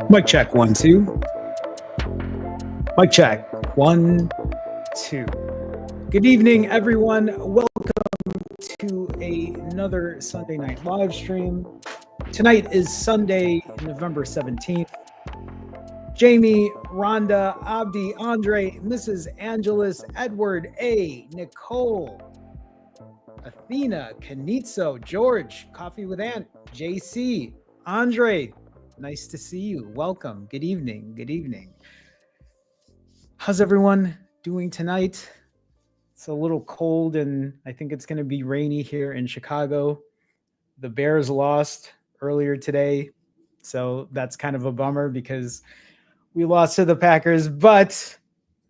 Mic check, 1, 2. Mic check, 1, 2. Good evening, everyone. Welcome to another Sunday night live stream. Tonight is Sunday, November 17th. Jamie, Rhonda, Abdi, Andre, Mrs. Angeles, Edward, A, Nicole, Athena, Canizzo, George, Coffee with Ant, JC, Andre. Nice to see you. Welcome. Good evening. Good evening. How's everyone doing tonight? It's a little cold and I think it's going to be rainy here in Chicago. The Bears lost earlier today, so that's kind of a bummer because we lost to the Packers, but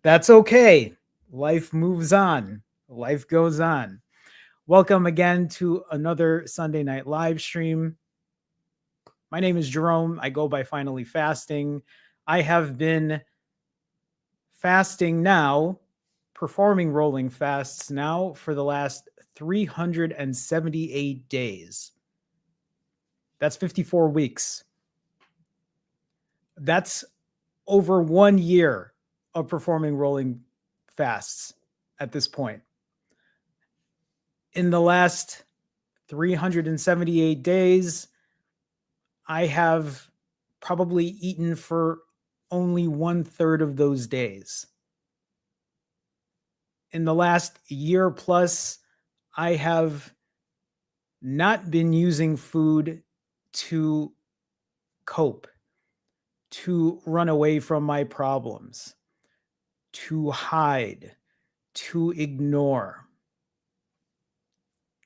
that's okay. Life moves on. Life goes on. Welcome again to another Sunday night live stream. My name is Jerome. I go by Finally Fasting. I have been fasting now, performing rolling fasts now for the last 378 days. That's 54 weeks. That's over 1 year of performing rolling fasts at this point. In the last 378 days, I have probably eaten for only 1/3 of those days. In the last year plus, I have not been using food to cope, to run away from my problems, to hide, to ignore.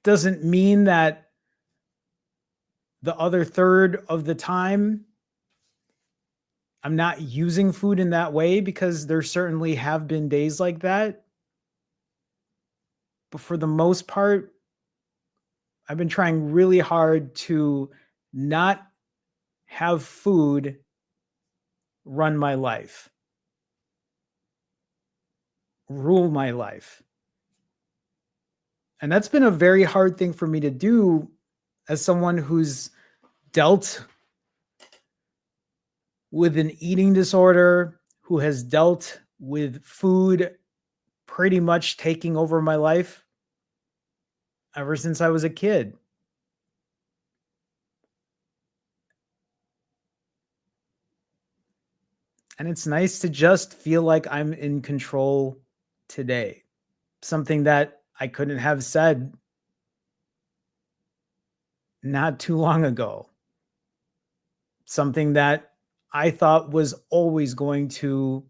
Doesn't mean that the other third of the time I'm not using food in that way, because there certainly have been days like that. But for the most part, I've been trying really hard to not have food run my life, rule my life. And that's been a very hard thing for me to do as someone who's dealt with an eating disorder, who has dealt with food pretty much taking over my life ever since I was a kid. And it's nice to just feel like I'm in control today. Something that I couldn't have said not too long ago. Something that I thought was always going to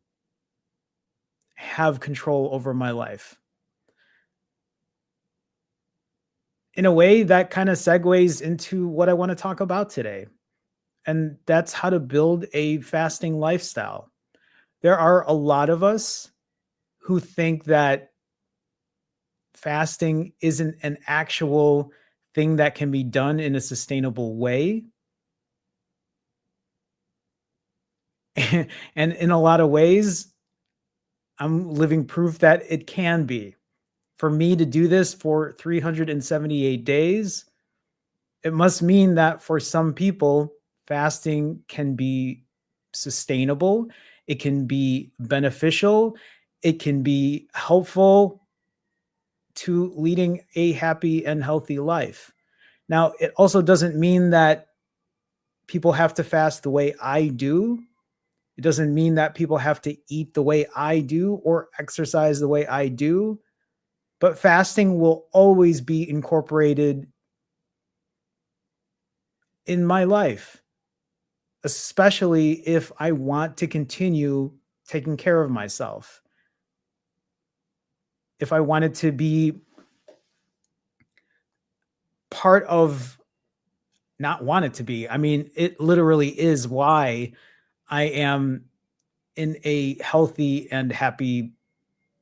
have control over my life. In a way, that kind of segues into what I want to talk about today. And that's how to build a fasting lifestyle. There are a lot of us who think that fasting isn't an actual thing that can be done in a sustainable way. And in a lot of ways, I'm living proof that it can be. For me to do this for 378 days, it must mean that for some people, fasting can be sustainable, it can be beneficial, it can be helpful to leading a happy and healthy life. Now, it also doesn't mean that people have to fast the way I do. It doesn't mean that people have to eat the way I do or exercise the way I do. But fasting will always be incorporated in my life, especially if I want to continue taking care of myself. If I wanted to be part of, not want it to be, I mean, it literally is why I am in a healthy and happy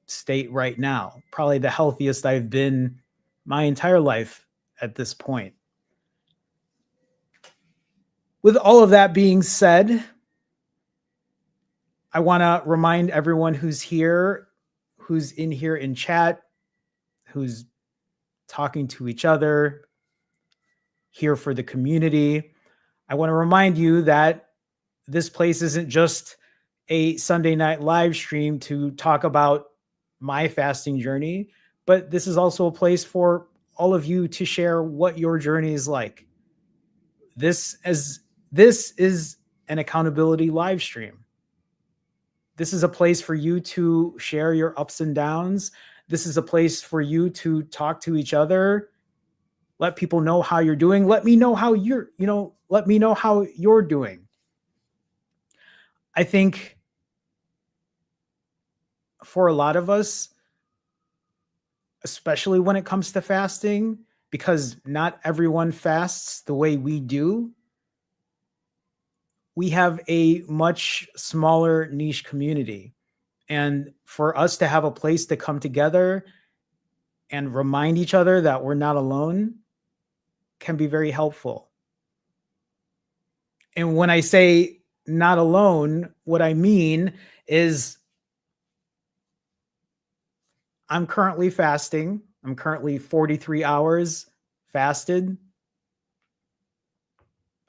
state right now. Probably the healthiest I've been my entire life at this point. With all of that being said, I want to remind everyone who's here, who's in here in chat, who's talking to each other, here for the community. I want to remind you that this place isn't just a Sunday night live stream to talk about my fasting journey, but this is also a place for all of you to share what your journey is like. This is an accountability live stream. This is a place for you to share your ups and downs. This is a place for you to talk to each other. Let people know how you're doing. Let me know how let me know how you're doing. I think for a lot of us, especially when it comes to fasting, because not everyone fasts the way we do, we have a much smaller niche community. And for us to have a place to come together and remind each other that we're not alone can be very helpful. And when I say not alone, what I mean is I'm currently fasting. I'm currently 43 hours fasted.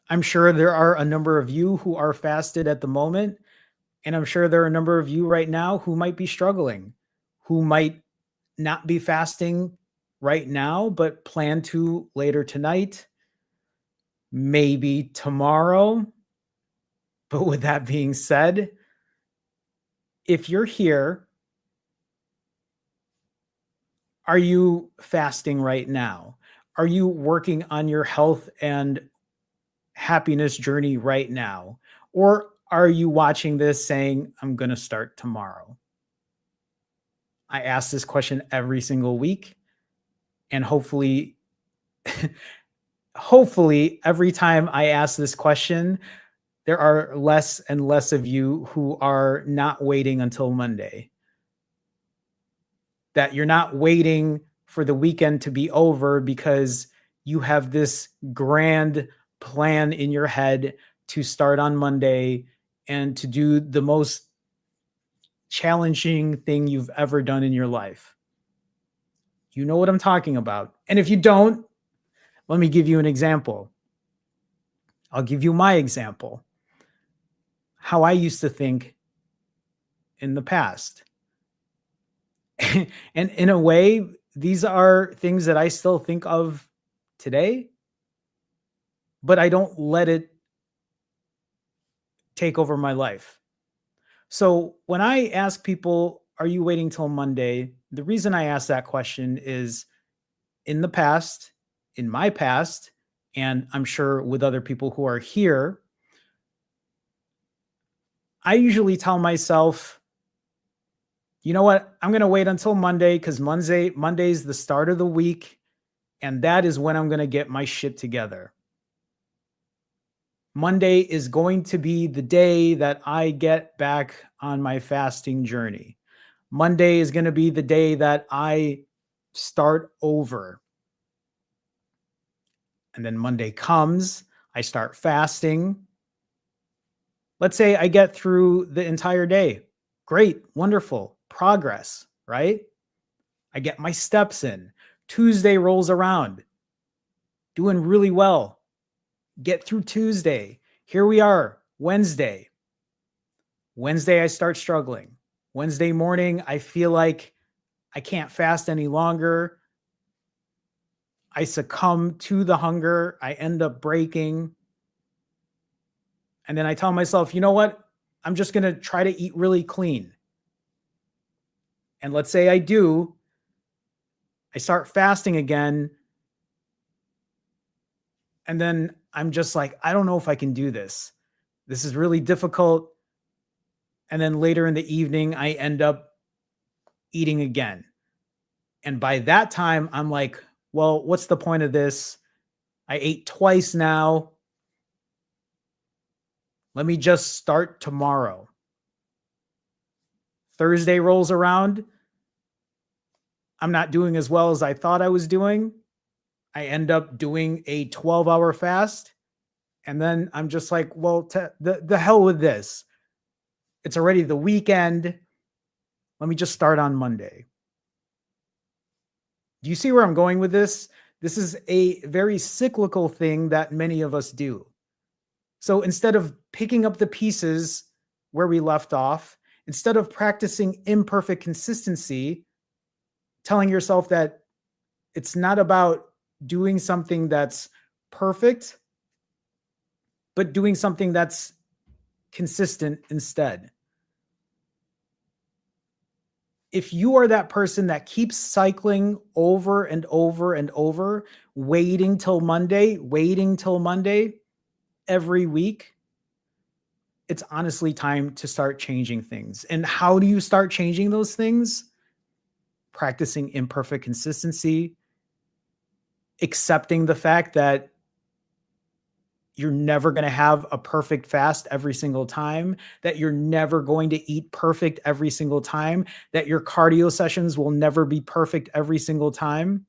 I'm sure there are a number of you who are fasted at the moment. And I'm sure there are a number of you right now who might be struggling, who might not be fasting right now, but plan to later tonight, maybe tomorrow. But with that being said, if you're here, are you fasting right now? Are you working on your health and happiness journey right now? Or are you watching this saying, I'm going to start tomorrow? I ask this question every single week. And hopefully, every time I ask this question, there are less and less of you who are not waiting until Monday. That you're not waiting for the weekend to be over because you have this grand plan in your head to start on Monday and to do the most challenging thing you've ever done in your life. You know what I'm talking about. And if you don't, let me give you an example. I'll give you my example. How I used to think in the past. And in a way, these are things that I still think of today, but I don't let it take over my life. So when I ask people, are you waiting till Monday? The reason I ask that question is in the past, in my past, and I'm sure with other people who are here, I usually tell myself, you know what? I'm going to wait until Monday because Monday's the start of the week. And that is when I'm going to get my shit together. Monday is going to be the day that I get back on my fasting journey. Monday is going to be the day that I start over. And then Monday comes, I start fasting. Let's say I get through the entire day. Great, wonderful, progress, right? I get my steps in. Tuesday rolls around, doing really well. Get through Tuesday. Here we are, Wednesday. Wednesday, I start struggling. Wednesday morning, I feel like I can't fast any longer. I succumb to the hunger. I end up breaking. And then I tell myself, you know what? I'm just going to try to eat really clean. And let's say I do. I start fasting again. And then I'm just like, I don't know if I can do this. This is really difficult. And then later in the evening, I end up eating again. And by that time, I'm like, well, what's the point of this? I ate twice now. Let me just start tomorrow. Thursday rolls around. I'm not doing as well as I thought I was doing. I end up doing a 12-hour fast. And then I'm just like, well, the hell with this. It's already the weekend. Let me just start on Monday. Do you see where I'm going with this? This is a very cyclical thing that many of us do. So instead of picking up the pieces where we left off, instead of practicing imperfect consistency, telling yourself that it's not about doing something that's perfect, but doing something that's consistent instead. If you are that person that keeps cycling over and over and over, waiting till Monday every week, it's honestly time to start changing things. And how do you start changing those things? Practicing imperfect consistency, accepting the fact that you're never going to have a perfect fast every single time, that you're never going to eat perfect every single time, that your cardio sessions will never be perfect every single time,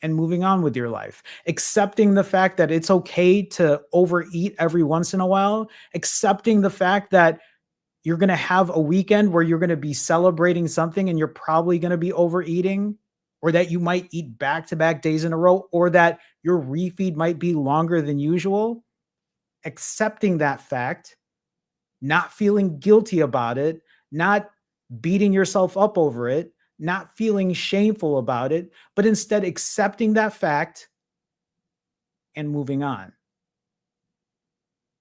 and moving on with your life. Accepting the fact that it's okay to overeat every once in a while, accepting the fact that you're going to have a weekend where you're going to be celebrating something and you're probably going to be overeating, or that you might eat back-to-back days in a row, or that your refeed might be longer than usual. Accepting that fact, not feeling guilty about it, not beating yourself up over it, not feeling shameful about it, but instead accepting that fact and moving on.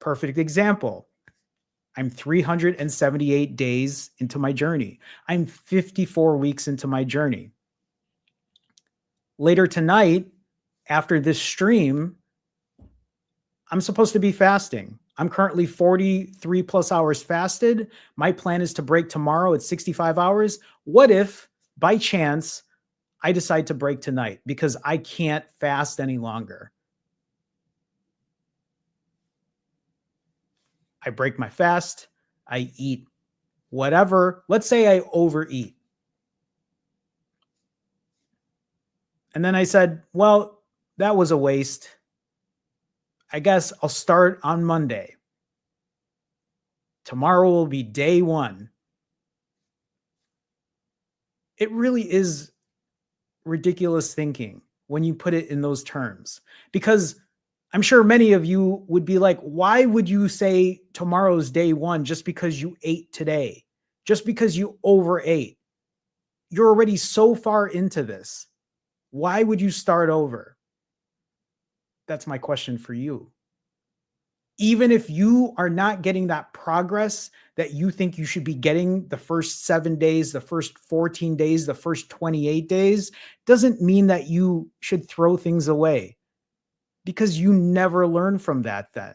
Perfect example. I'm 378 days into my journey. I'm 54 weeks into my journey. Later tonight, after this stream, I'm supposed to be fasting. I'm currently 43 plus hours fasted. My plan is to break tomorrow at 65 hours. What if, by chance, I decide to break tonight because I can't fast any longer? I break my fast. I eat whatever. Let's say I overeat. And then I said, well, that was a waste. I guess I'll start on Monday. Tomorrow will be day one. It really is ridiculous thinking when you put it in those terms, because I'm sure many of you would be like, why would you say tomorrow's day one just because you ate today, just because you overate? You're already so far into this. Why would you start over? That's my question for you. Even if you are not getting that progress that you think you should be getting the first 7 days, the first 14 days, the first 28 days, doesn't mean that you should throw things away, because you never learn from that then.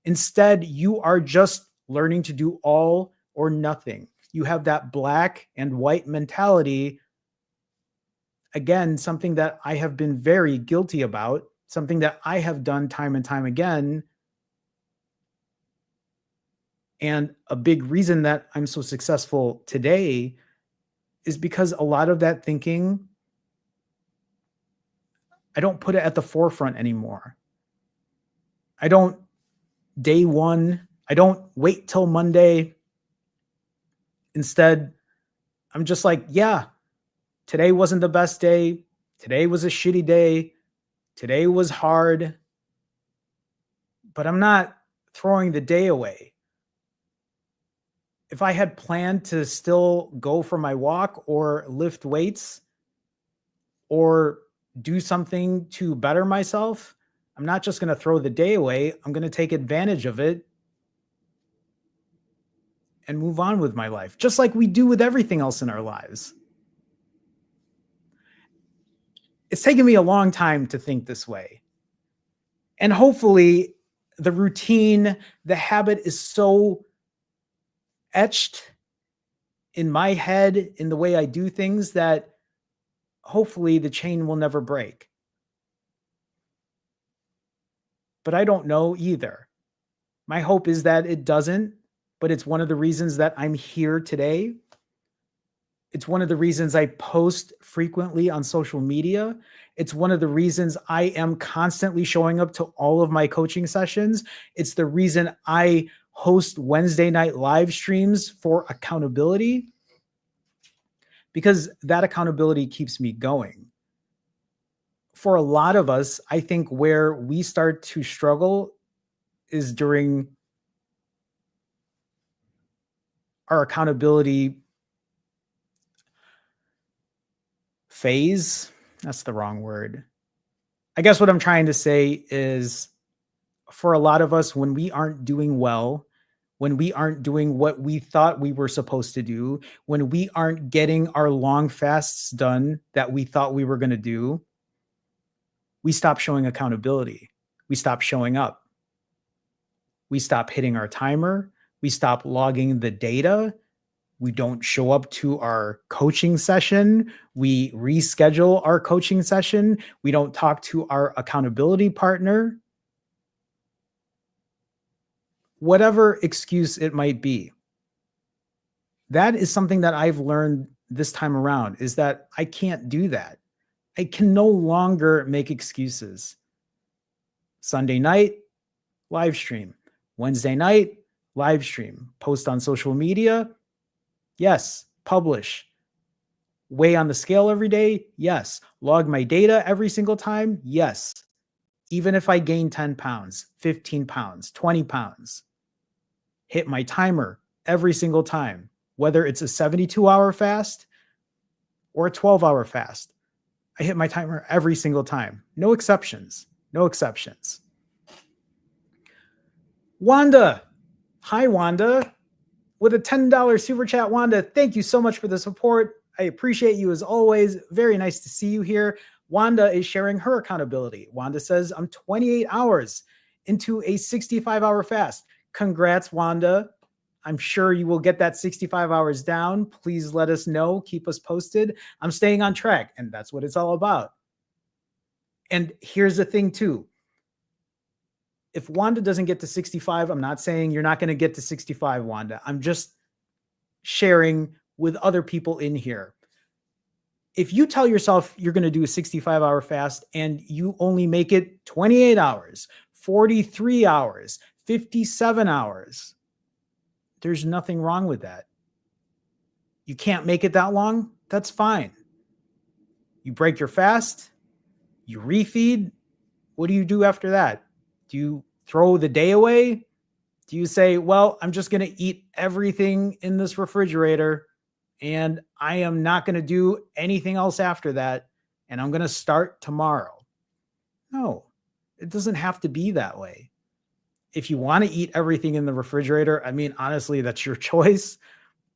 Instead, you are just learning to do all or nothing. You have that black and white mentality. Again, something that I have been very guilty about, something that I have done time and time again. And a big reason that I'm so successful today is because a lot of that thinking, I don't put it at the forefront anymore. I don't day one, I don't wait till Monday. Instead, I'm just like, yeah, today wasn't the best day. Today was a shitty day. Today was hard. But I'm not throwing the day away. If I had planned to still go for my walk or lift weights or do something to better myself, I'm not just going to throw the day away. I'm going to take advantage of it and move on with my life, just like we do with everything else in our lives. It's taken me a long time to think this way. And hopefully the routine, the habit is so etched in my head, in the way I do things, that hopefully the chain will never break. But I don't know either. My hope is that it doesn't, but it's one of the reasons that I'm here today. It's one of the reasons I post frequently on social media. It's one of the reasons I am constantly showing up to all of my coaching sessions. It's the reason I host Wednesday night live streams for accountability, because that accountability keeps me going. For a lot of us, I think where we start to struggle is during our accountability phase. That's the wrong word. I guess what I'm trying to say is, for a lot of us, when we aren't doing well, when we aren't doing what we thought we were supposed to do, when we aren't getting our long fasts done that we thought we were going to do, we stop showing accountability. We stop showing up. We stop hitting our timer. We stop logging the data. We don't show up to our coaching session. We reschedule our coaching session. We don't talk to our accountability partner. Whatever excuse it might be. That is something that I've learned this time around, is that I can't do that. I can no longer make excuses. Sunday night, live stream. Wednesday night, live stream. Post on social media. Yes. Publish. Weigh on the scale every day. Yes. Log my data every single time. Yes. Even if I gain 10 pounds, 15 pounds, 20 pounds. Hit my timer every single time, whether it's a 72-hour fast or a 12-hour fast. I hit my timer every single time. No exceptions. No exceptions. Wanda. Hi, Wanda. With a $10 super chat. Wanda, thank you so much for the support. I appreciate you as always. Very nice to see you here. Wanda is sharing her accountability. Wanda says, I'm 28 hours into a 65-hour fast. Congrats, Wanda. I'm sure you will get that 65 hours down. Please let us know. Keep us posted. I'm staying on track, and that's what it's all about. And here's the thing, too. If Wanda doesn't get to 65, I'm not saying you're not going to get to 65, Wanda. I'm just sharing with other people in here. If you tell yourself you're going to do a 65-hour fast and you only make it 28 hours, 43 hours, 57 hours, there's nothing wrong with that. You can't make it that long? That's fine. You break your fast, you refeed. What do you do after that? Do you throw the day away? Do you say, well, I'm just going to eat everything in this refrigerator and I am not going to do anything else after that, and I'm going to start tomorrow? No, it doesn't have to be that way. If you want to eat everything in the refrigerator, I mean, honestly, that's your choice.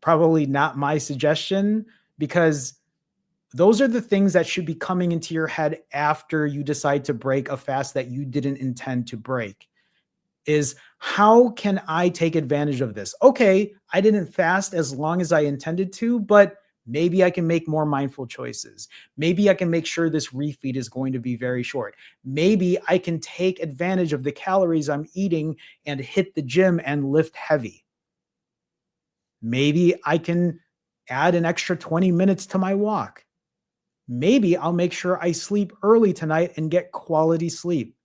Probably not my suggestion, because those are the things that should be coming into your head after you decide to break a fast that you didn't intend to break. Is, how can I take advantage of this? Okay, I didn't fast as long as I intended to, but maybe I can make more mindful choices. Maybe I can make sure this refeed is going to be very short. Maybe I can take advantage of the calories I'm eating and hit the gym and lift heavy. Maybe I can add an extra 20 minutes to my walk. Maybe I'll make sure I sleep early tonight and get quality sleep.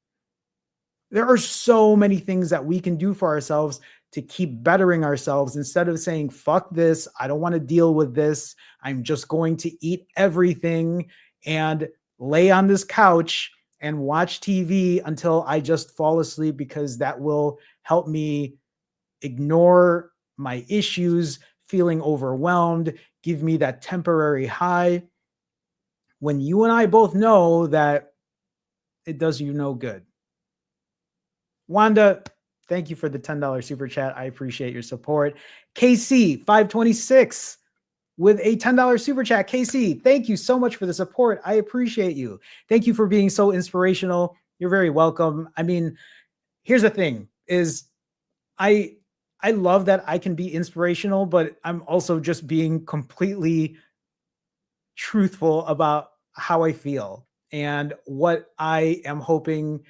There are so many things that we can do for ourselves to keep bettering ourselves instead of saying, fuck this, I don't want to deal with this. I'm just going to eat everything and lay on this couch and watch TV until I just fall asleep because that will help me ignore my issues, feeling overwhelmed, give me that temporary high. When you and I both know that it does you no good. Wanda, thank you for the $10 super chat. I appreciate your support. KC 526 with a $10 super chat. KC, thank you so much for the support. I appreciate you. Thank you for being so inspirational. You're very welcome. I mean, here's the thing is I love that I can be inspirational, but I'm also just being completely truthful about how I feel and what I am hoping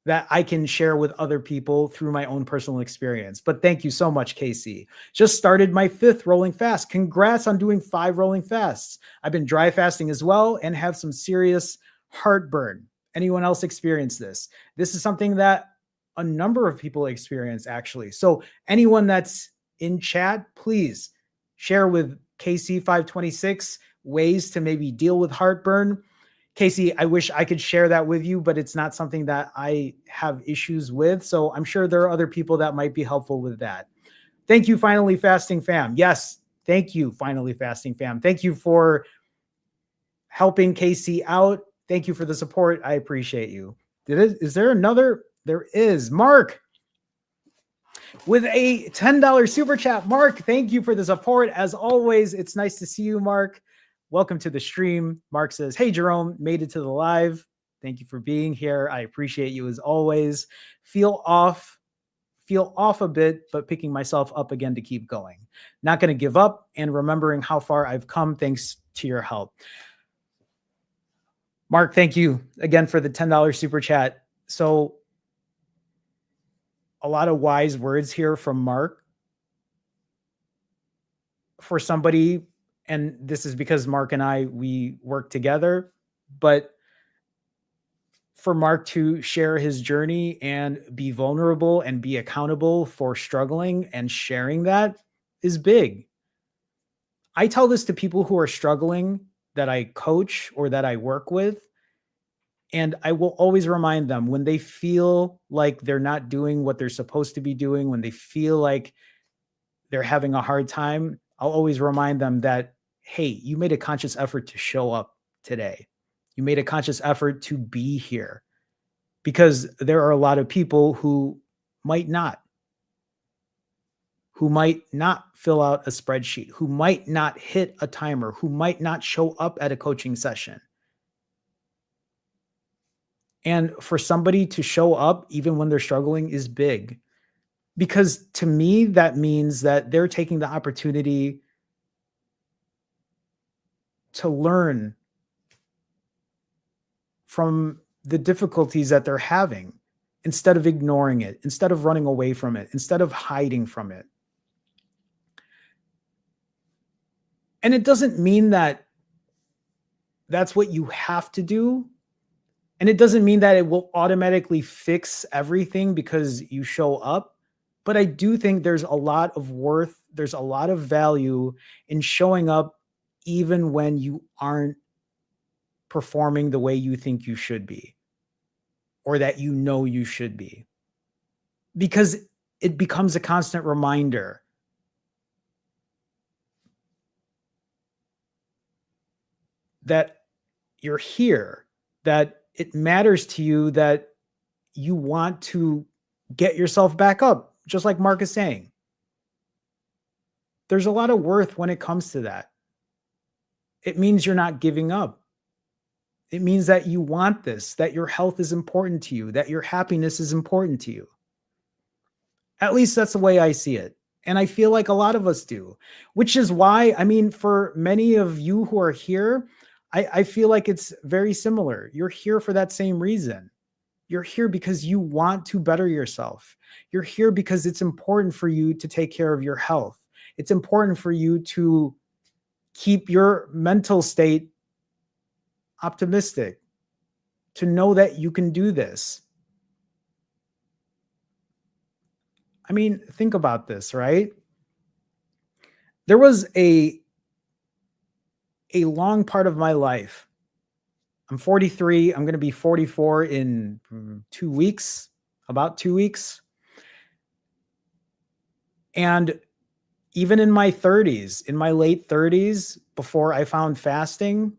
that I can share with other people through my own personal experience. But thank you so much, Casey. Just started my 5th rolling fast. Congrats on doing 5 rolling fasts. I've been dry fasting as well and have some serious heartburn. Anyone else experience this? This is something that a number of people experience actually. So anyone that's in chat, please share with KC526 ways to maybe deal with heartburn. Casey, I wish I could share that with you, but it's not something that I have issues with. So I'm sure there are other people that might be helpful with that. Thank you, Finally Fasting Fam. Yes, thank you, Finally Fasting Fam. Thank you for helping Casey out. Thank you for the support. I appreciate you. Is there another? There is. Mark with a $10 super chat. Mark, thank you for the support. As always, it's nice to see you, Mark. Welcome to the stream. Mark says, hey, Jerome, made it to the live. Thank you for being here. I appreciate you as always. Feel off a bit, but picking myself up again to keep going. Not going to give up and remembering how far I've come thanks to your help. Mark, thank you again for the $10 super chat. So a lot of wise words here from Mark. For somebody, and this is because Mark and I, we work together, but for Mark to share his journey and be vulnerable and be accountable for struggling and sharing that is big. I tell this to people who are struggling that I coach or that I work with, and I will always remind them when they feel like they're not doing what they're supposed to be doing, when they feel like they're having a hard time, I'll always remind them that, hey, you made a conscious effort to show up today. You made a conscious effort to be here, because there are a lot of people who might not fill out a spreadsheet, who might not hit a timer, who might not show up at a coaching session. And for somebody to show up even when they're struggling is big, because to me, that means that they're taking the opportunity to learn from the difficulties that they're having instead of ignoring it, instead of running away from it, instead of hiding from it. And it doesn't mean that that's what you have to do. And it doesn't mean that it will automatically fix everything because you show up. But I do think there's a lot of worth, there's a lot of value in showing up even when you aren't performing the way you think you should be, or that you know you should be. Because it becomes a constant reminder that you're here, that it matters to you, that you want to get yourself back up, just like Mark is saying. There's a lot of worth when it comes to that. It means you're not giving up. It means that you want this, that your health is important to you, that your happiness is important to you. At least that's the way I see it. And I feel like a lot of us do, which is why, I mean, for many of you who are here, I feel like it's very similar. You're here for that same reason. You're here because you want to better yourself. You're here because it's important for you to take care of your health. It's important for you to keep your mental state optimistic, to know that you can do this. I mean, think about this, right? There was a long part of my life. I'm 43. I'm going to be 44 in 2 weeks, about 2 weeks. And even in my 30s, in my late 30s, before I found fasting,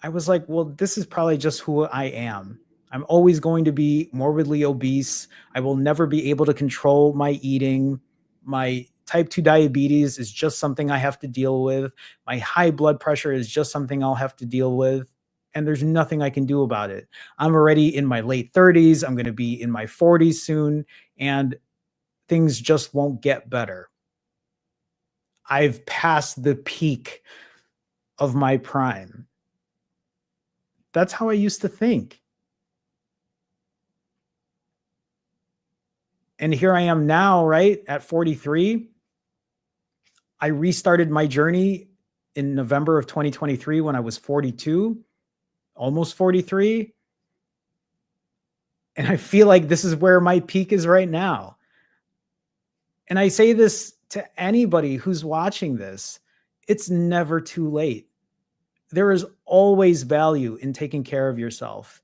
I was like, well, this is probably just who I am. I'm always going to be morbidly obese. I will never be able to control my eating. My type 2 diabetes is just something I have to deal with. My high blood pressure is just something I'll have to deal with. And there's nothing I can do about it. I'm already in my late 30s. I'm going to be in my 40s soon. And things just won't get better. I've passed the peak of my prime. That's how I used to think. And here I am now, right, at 43. I restarted my journey in November of 2023 when I was 42, almost 43. And I feel like this is where my peak is right now. And I say this to anybody who's watching this, it's never too late. There is always value in taking care of yourself,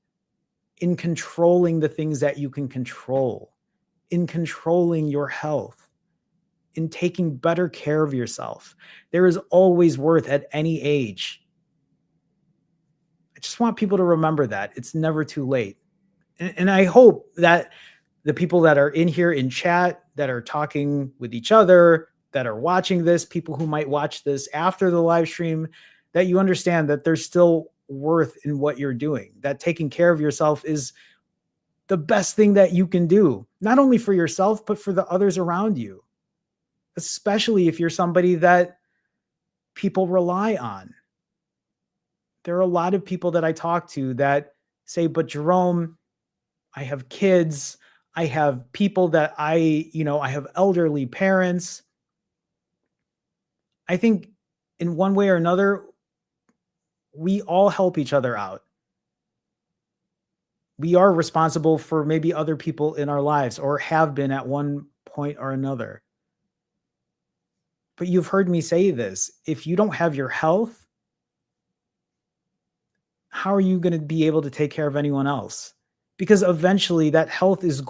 in controlling the things that you can control, in controlling your health, in taking better care of yourself. There is always worth at any age. I just want people to remember that it's never too late. And I hope that the people that are in here in chat, that are talking with each other, that are watching this, people who might watch this after the live stream, that you understand that there's still worth in what you're doing, that taking care of yourself is the best thing that you can do, not only for yourself, but for the others around you, especially if you're somebody that people rely on. There are a lot of people that I talk to that say, but Jerome, I have kids, I have people that I have elderly parents. I think in one way or another, we all help each other out. We are responsible for maybe other people in our lives, or have been at one point or another. But you've heard me say this. If you don't have your health, how are you going to be able to take care of anyone else? Because eventually that health is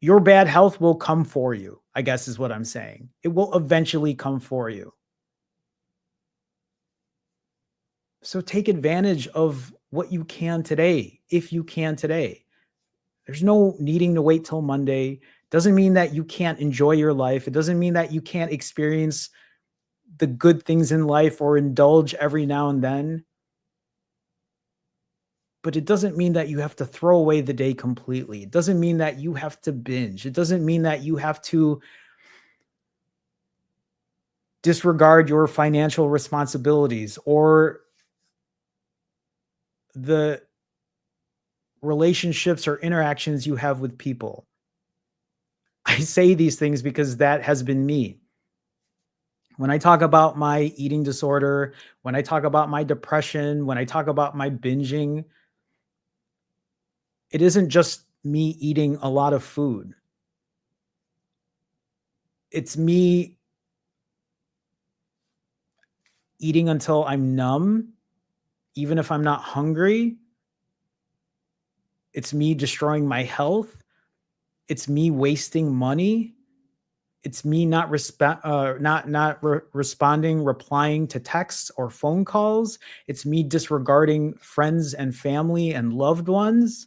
your bad health will come for you, I guess is what I'm saying. It will eventually come for you. So take advantage of what you can today, if you can today. There's no needing to wait till Monday. Doesn't mean that you can't enjoy your life. It doesn't mean that you can't experience the good things in life or indulge every now and then. But it doesn't mean that you have to throw away the day completely. It doesn't mean that you have to binge. It doesn't mean that you have to disregard your financial responsibilities or the relationships or interactions you have with people. I say these things because that has been me. When I talk about my eating disorder, when I talk about my depression, when I talk about my binging, it isn't just me eating a lot of food. It's me eating until I'm numb, even if I'm not hungry. It's me destroying my health. It's me wasting money. It's me not responding, replying to texts or phone calls. It's me disregarding friends and family and loved ones.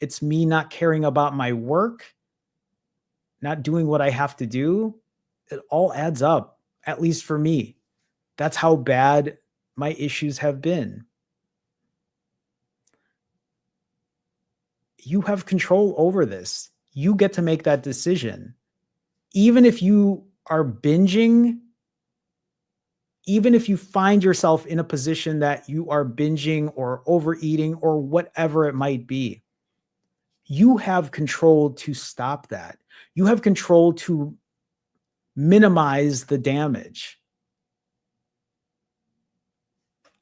It's me not caring about my work, not doing what I have to do. It all adds up, at least for me. That's how bad my issues have been. You have control over this. You get to make that decision. Even if you are binging, even if you find yourself in a position that you are binging or overeating or whatever it might be, you have control to stop that. You have control to minimize the damage.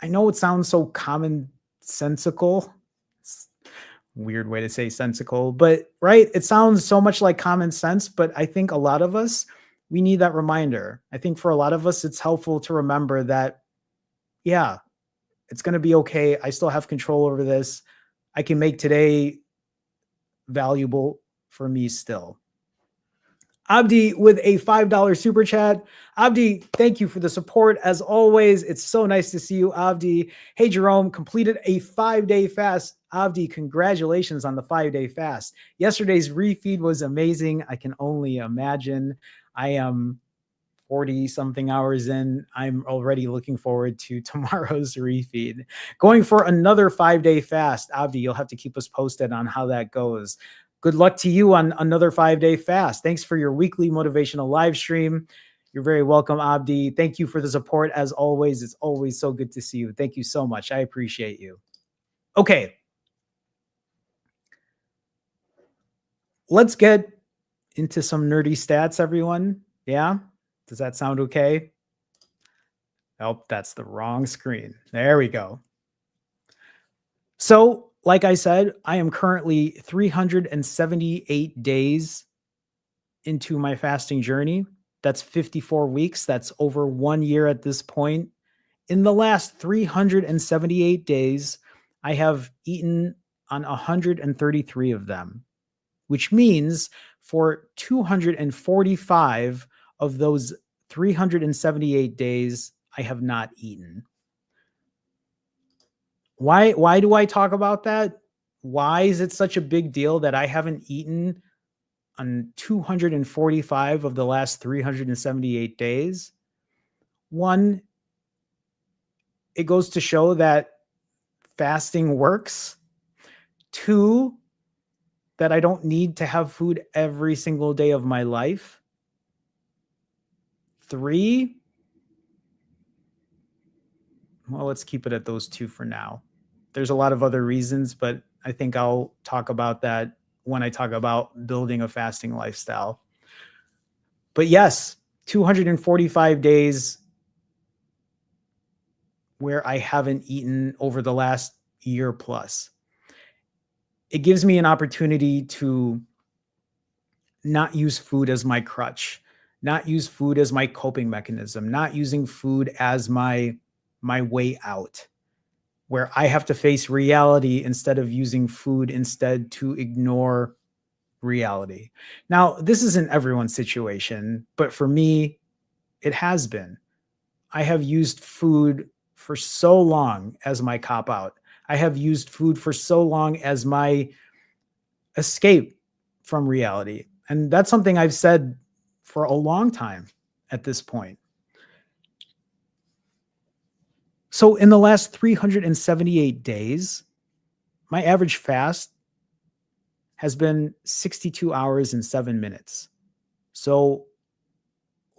I know it sounds so commonsensical. It's a weird way to say sensical, but right? It sounds so much like common sense, but I think a lot of us, we need that reminder. I think for a lot of us, it's helpful to remember that, yeah, it's going to be okay. I still have control over this. I can make today valuable for me still. Abdi with a $5 super chat. Abdi, thank you for the support. As always, it's so nice to see you, Abdi. Hey, Jerome, completed a 5-day fast. Abdi, congratulations on the 5-day fast. Yesterday's refeed was amazing. I can only imagine. I am 40 something hours in. I'm already looking forward to tomorrow's refeed. Going for another 5-day fast. Abdi, you'll have to keep us posted on how that goes. Good luck to you on another 5-day fast. Thanks for your weekly motivational live stream. You're very welcome, Abdi. Thank you for the support. As always, it's always so good to see you. Thank you so much. I appreciate you. Okay. Let's get into some nerdy stats, everyone. Yeah? Does that sound okay? Oh, that's the wrong screen. There we go. So, like I said, I am currently 378 days into my fasting journey. That's 54 weeks. That's over 1 year at this point. In the last 378 days, I have eaten on 133 of them, which means for 245 of those 378 days, I have not eaten. Why do I talk about that? Why is it such a big deal that I haven't eaten on 245 of the last 378 days? One, it goes to show that fasting works. Two, that I don't need to have food every single day of my life. Three, well, let's keep it at those two for now. There's a lot of other reasons, but I think I'll talk about that when I talk about building a fasting lifestyle. But yes, 245 days where I haven't eaten over the last year plus. It gives me an opportunity to not use food as my crutch, not use food as my coping mechanism, not using food as my way out, where I have to face reality instead of using food instead to ignore reality. Now, this isn't everyone's situation, but for me, it has been. I have used food for so long as my cop out. I have used food for so long as my escape from reality. And that's something I've said for a long time at this point. So in the last 378 days, my average fast has been 62 hours and 7 minutes. So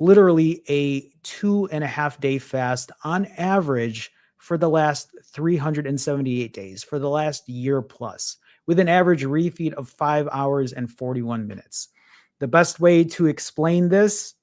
literally a 2.5 day fast on average for the last 378 days, for the last year plus, with an average refeed of 5 hours and 41 minutes. The best way to explain this,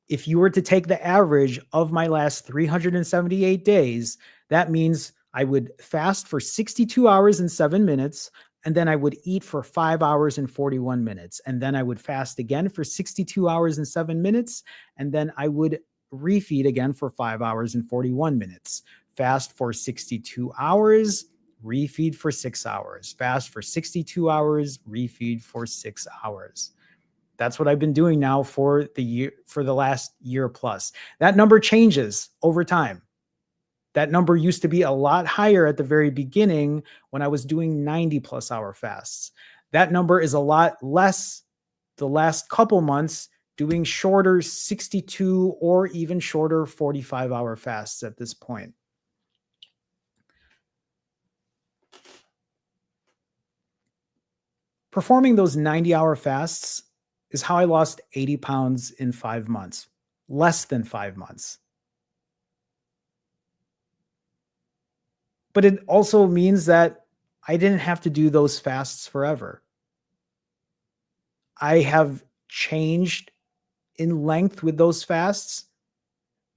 if you were to take the average of my last 378 days, that means I would fast for 62 hours and 7 minutes, and then I would eat for 5 hours and 41 minutes. And then I would fast again for 62 hours and 7 minutes, and then I would refeed again for 5 hours and 41 minutes. Fast for 62 hours, refeed for 6 hours. Fast for 62 hours, refeed for 6 hours. That's what I've been doing now for the last year plus. That number changes over time. That number used to be a lot higher at the very beginning when I was doing 90 plus hour fasts. That number is a lot less the last couple months, doing shorter 62 or even shorter 45-hour fasts at this point. Performing those 90-hour fasts is how I lost 80 pounds in 5 months, less than 5 months. But it also means that I didn't have to do those fasts forever. I have changed in length with those fasts.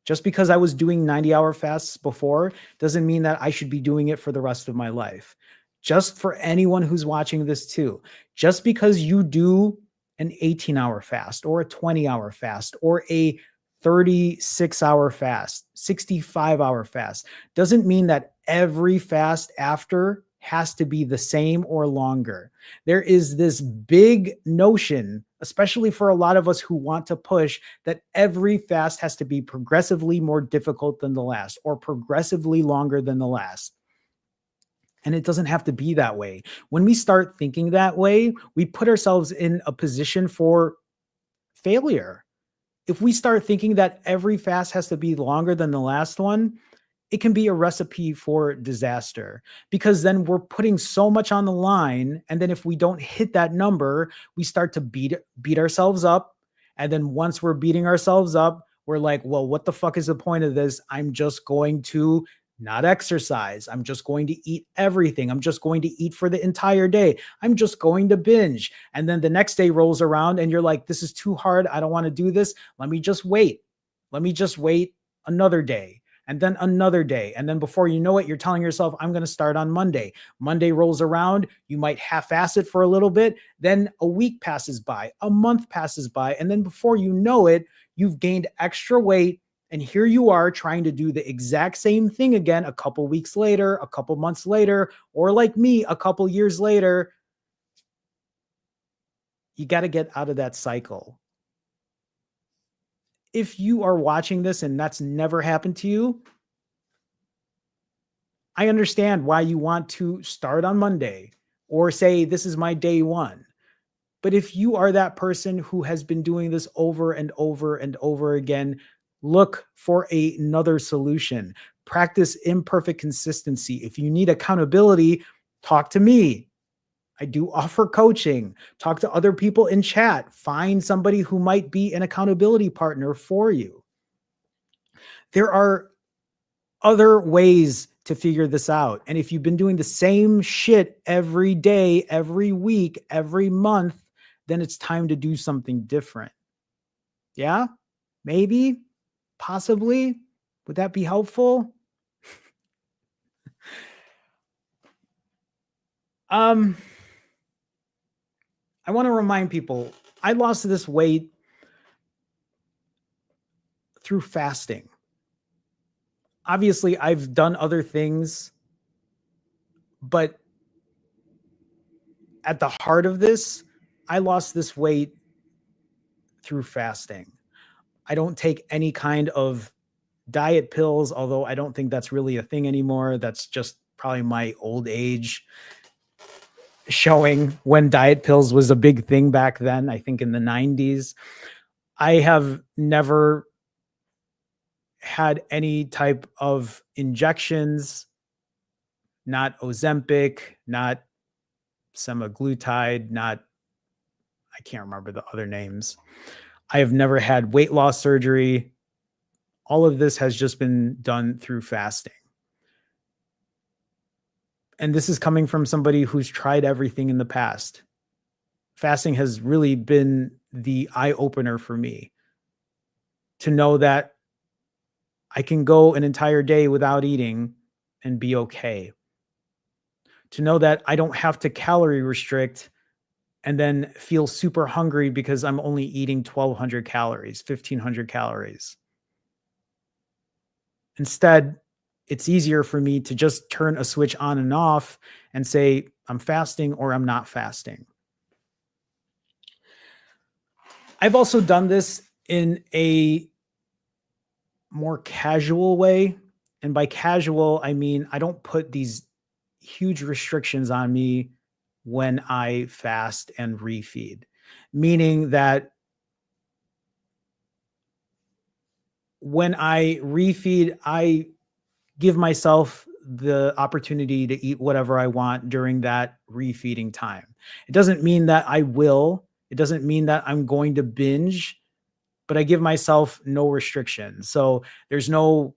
Just because I was doing 90-hour fasts before doesn't mean that I should be doing it for the rest of my life. Just for anyone who's watching this too, just because you do an 18-hour fast or a 20-hour fast or a 36-hour fast, 65-hour fast, doesn't mean that every fast after has to be the same or longer. There is this big notion, especially for a lot of us who want to push, that every fast has to be progressively more difficult than the last or progressively longer than the last. And it doesn't have to be that way. When we start thinking that way, we put ourselves in a position for failure. If we start thinking that every fast has to be longer than the last one, it can be a recipe for disaster, because then we're putting so much on the line. And then if we don't hit that number, we start to beat ourselves up. And then once we're beating ourselves up, we're like, well, what the fuck is the point of this? I'm just going to not exercise. I'm just going to eat everything. I'm just going to eat for the entire day. I'm just going to binge. And then the next day rolls around and you're like, this is too hard. I don't want to do this. Let me just wait. Let me just wait another day. And then another day. And then before you know it, you're telling yourself, I'm going to start on Monday. Monday rolls around. You might half-ass it for a little bit. Then a week passes by, a month passes by. And then before you know it, you've gained extra weight. And here you are trying to do the exact same thing again a couple weeks later, a couple months later, or like me, a couple years later. You got to get out of that cycle. If you are watching this and that's never happened to you, I understand why you want to start on Monday or say, this is my day one. But if you are that person who has been doing this over and over and over again, look for another solution. Practice imperfect consistency. If you need accountability, talk to me. I do offer coaching. Talk to other people in chat. Find somebody who might be an accountability partner for you. There are other ways to figure this out. And if you've been doing the same shit every day, every week, every month, then it's time to do something different. Yeah? Maybe? Possibly? Would that be helpful? I want to remind people, I lost this weight through fasting. Obviously, I've done other things, but at the heart of this, I lost this weight through fasting. I don't take any kind of diet pills, although I don't think that's really a thing anymore. That's just probably my old age showing when diet pills was a big thing back then, I think in the 90s. I have never had any type of injections, not Ozempic, not semaglutide, I can't remember the other names. I have never had weight loss surgery. All of this has just been done through fasting. And this is coming from somebody who's tried everything in the past. Fasting has really been the eye opener for me to know that I can go an entire day without eating and be okay. To know that I don't have to calorie restrict and then feel super hungry because I'm only eating 1,200 calories, 1,500 calories. Instead, it's easier for me to just turn a switch on and off and say, I'm fasting or I'm not fasting. I've also done this in a more casual way. And by casual, I mean, I don't put these huge restrictions on me when I fast and refeed, meaning that when I refeed, I give myself the opportunity to eat whatever I want during that refeeding time. It doesn't mean that I will. It doesn't mean that I'm going to binge, but I give myself no restriction. So there's no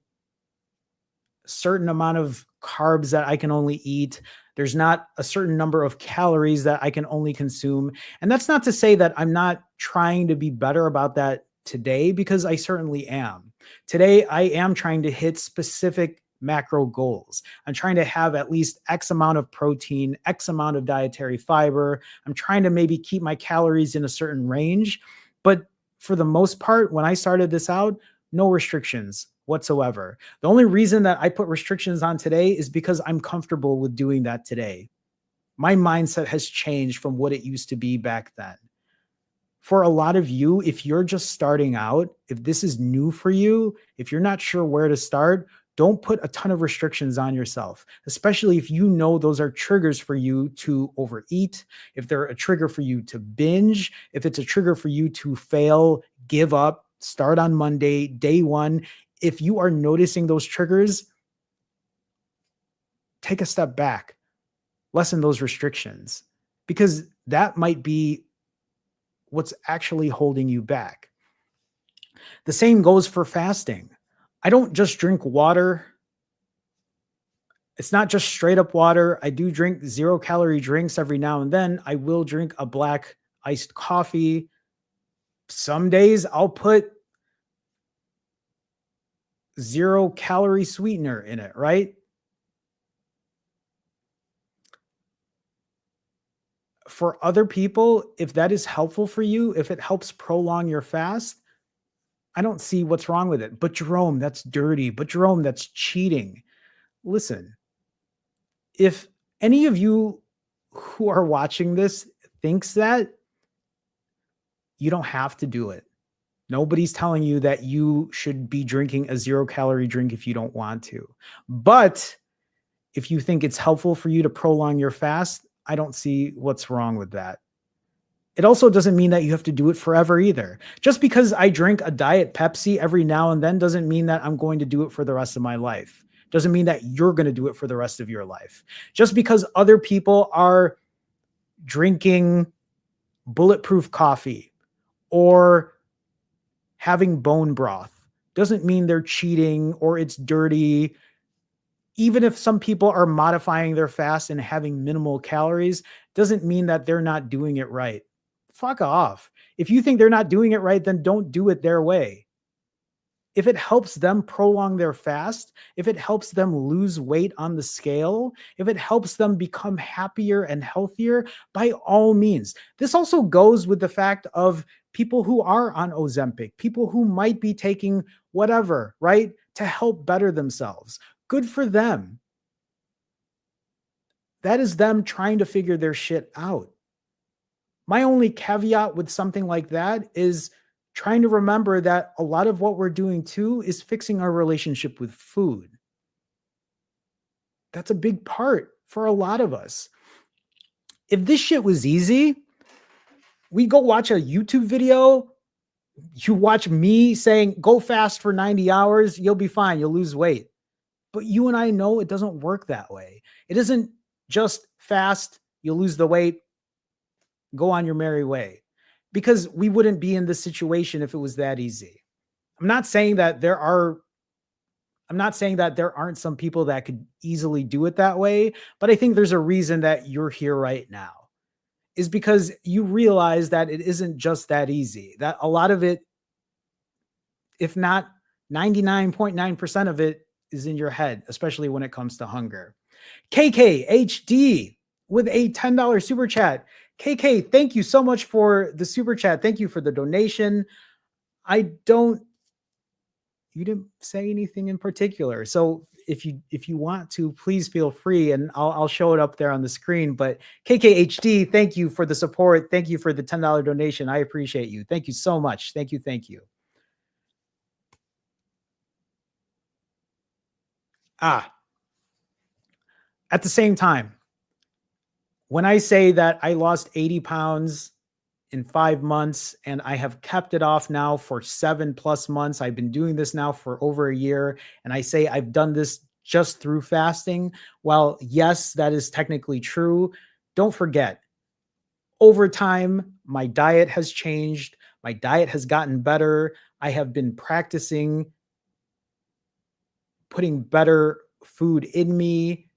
certain amount of carbs that I can only eat. There's not a certain number of calories that I can only consume. And that's not to say that I'm not trying to be better about that today because I certainly am. Today, I am trying to hit specific macro goals. I'm trying to have at least X amount of protein, X amount of dietary fiber. I'm trying to maybe keep my calories in a certain range. But for the most part, when I started this out, no restrictions whatsoever. The only reason that I put restrictions on today is because I'm comfortable with doing that today. My mindset has changed from what it used to be back then. For a lot of you, if you're just starting out, if this is new for you, if you're not sure where to start, don't put a ton of restrictions on yourself, especially if you know those are triggers for you to overeat, if they're a trigger for you to binge, if it's a trigger for you to fail, give up, start on Monday, day one. If you are noticing those triggers, take a step back, lessen those restrictions, because that might be what's actually holding you back. The same goes for fasting. I don't just drink water. It's not just straight up water. I do drink 0-calorie drinks every now and then. I will drink a black iced coffee. Some days I'll put 0-calorie sweetener in it, right? For other people, if that is helpful for you, if it helps prolong your fast, I don't see what's wrong with it. But Jerome, that's dirty. But Jerome, that's cheating. Listen, if any of you who are watching this thinks that, you don't have to do it. Nobody's telling you that you should be drinking a 0-calorie drink if you don't want to. But if you think it's helpful for you to prolong your fast, I don't see what's wrong with that. It also doesn't mean that you have to do it forever either. Just because I drink a Diet Pepsi every now and then doesn't mean that I'm going to do it for the rest of my life. Doesn't mean that you're going to do it for the rest of your life. Just because other people are drinking bulletproof coffee or having bone broth doesn't mean they're cheating or it's dirty. Even if some people are modifying their fast and having minimal calories, doesn't mean that they're not doing it right. Fuck off. If you think they're not doing it right, then don't do it their way. If it helps them prolong their fast, if it helps them lose weight on the scale, if it helps them become happier and healthier, by all means. This also goes with the fact of people who are on Ozempic, people who might be taking whatever, right, to help better themselves. Good for them. That is them trying to figure their shit out. My only caveat with something like that is trying to remember that a lot of what we're doing too is fixing our relationship with food. That's a big part for a lot of us. If this shit was easy, we go watch a YouTube video. You watch me saying, go fast for 90 hours, you'll be fine, you'll lose weight. But you and I know it doesn't work that way. It isn't just fast, you'll lose the weight, go on your merry way. Because we wouldn't be in this situation if it was that easy. I'm not saying that there aren't some people that could easily do it that way, but I think there's a reason that you're here right now. Is because you realize that it isn't just that easy. That a lot of it, if not 99.9% of it, is in your head, especially when it comes to hunger. KKHD with a $10 super chat. KK, thank you so much for the super chat. Thank you for the donation. You didn't say anything in particular. So if you want to, please feel free and I'll show it up there on the screen. But KKHD, thank you for the support. Thank you for the $10 donation. I appreciate you. Thank you so much. Thank you. Thank you. At the same time, when I say that I lost 80 pounds in 5 months and I have kept it off now for 7+ months, I've been doing this now for over a year, and I say I've done this just through fasting. Well, yes, that is technically true. Don't forget, over time, my diet has changed. My diet has gotten better. I have been practicing putting better food in me,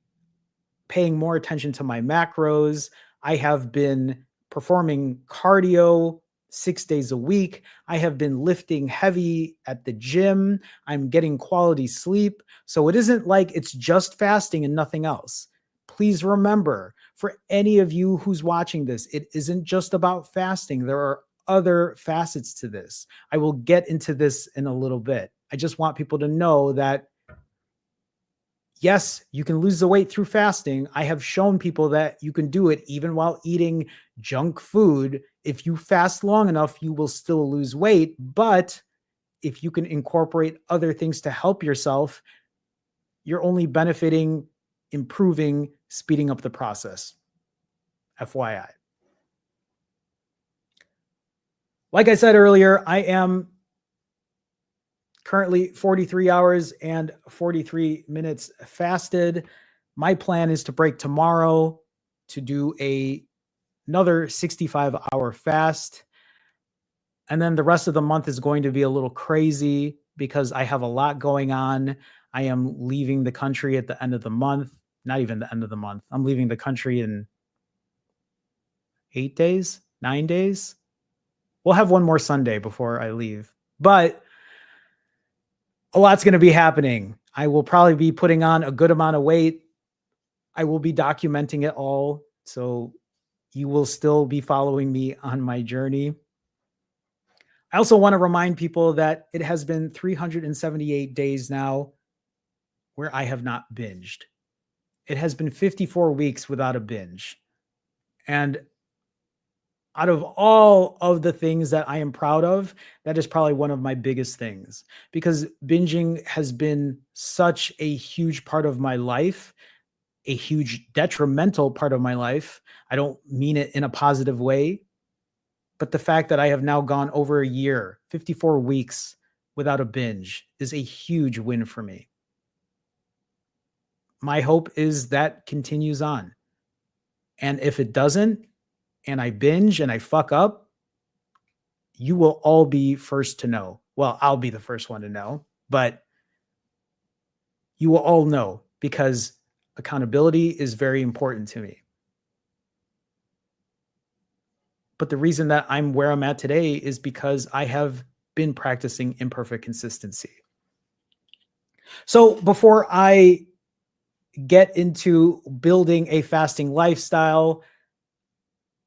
paying more attention to my macros. I have been performing cardio 6 days a week. I have been lifting heavy at the gym. I'm getting quality sleep. So it isn't like it's just fasting and nothing else. Please remember, for any of you who's watching this, it isn't just about fasting. There are other facets to this. I will get into this in a little bit. I just want people to know that yes, you can lose the weight through fasting. I have shown people that you can do it even while eating junk food. If you fast long enough, you will still lose weight. But if you can incorporate other things to help yourself, you're only benefiting, improving, speeding up the process. FYI. Like I said earlier, I am currently 43 hours and 43 minutes fasted. My plan is to break tomorrow to do another 65-hour fast. And then the rest of the month is going to be a little crazy because I have a lot going on. I am leaving the country at the end of the month. Not even the end of the month. I'm leaving the country in 8 days, 9 days. We'll have one more Sunday before I leave. But a lot's going to be happening. I will probably be putting on a good amount of weight. I will be documenting it all. So you will still be following me on my journey. I also want to remind people that it has been 378 days now where I have not binged. It has been 54 weeks without a binge. And out of all of the things that I am proud of, that is probably one of my biggest things, because binging has been such a huge part of my life, a huge detrimental part of my life. I don't mean it in a positive way, but the fact that I have now gone over a year, 54 weeks without a binge is a huge win for me. My hope is that continues on. And if it doesn't, and I binge and I fuck up, you will all be first to know. Well, I'll be the first one to know, but you will all know because accountability is very important to me. But the reason that I'm where I'm at today is because I have been practicing imperfect consistency. So before I get into building a fasting lifestyle,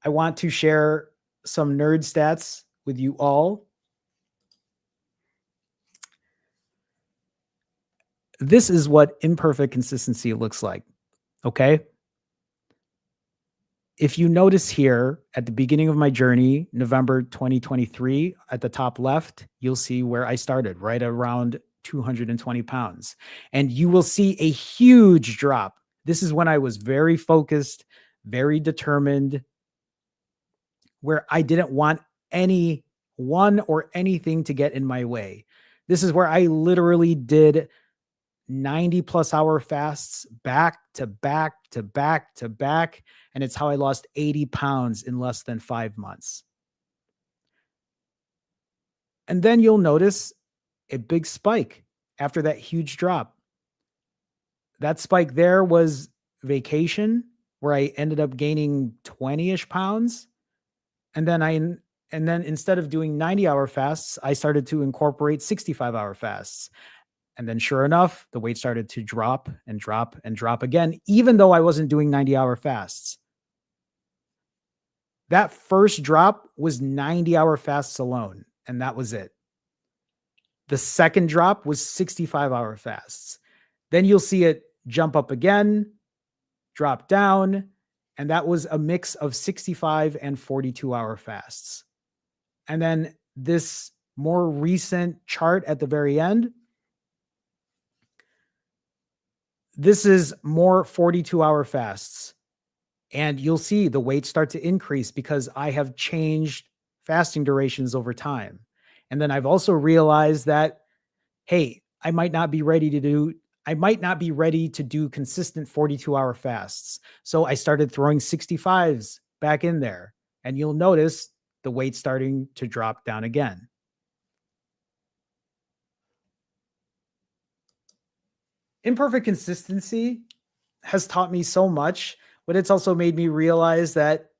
I want to share some nerd stats with you all. This is what imperfect consistency looks like, okay? If you notice here at the beginning of my journey, November 2023, at the top left, you'll see where I started, right around 220 pounds. And you will see a huge drop. This is when I was very focused, very determined, where I didn't want anyone or anything to get in my way. This is where I literally did 90 plus hour fasts back to back to back to back. And it's how I lost 80 pounds in less than 5 months. And then you'll notice a big spike after that huge drop. That spike there was vacation, where I ended up gaining 20-ish pounds. And then instead of doing 90-hour fasts, I started to incorporate 65-hour fasts. And then sure enough, the weight started to drop and drop and drop again, even though I wasn't doing 90-hour fasts. That first drop was 90-hour fasts alone, and that was it. The second drop was 65-hour fasts. Then you'll see it jump up again, drop down, and that was a mix of 65 and 42-hour fasts. And then this more recent chart at the very end, this is more 42-hour fasts. And you'll see the weight start to increase because I have changed fasting durations over time. And then I've also realized that, hey, I might not be ready to do consistent 42-hour fasts. So I started throwing 65s back in there. And you'll notice the weight starting to drop down again. Imperfect consistency has taught me so much, but it's also made me realize that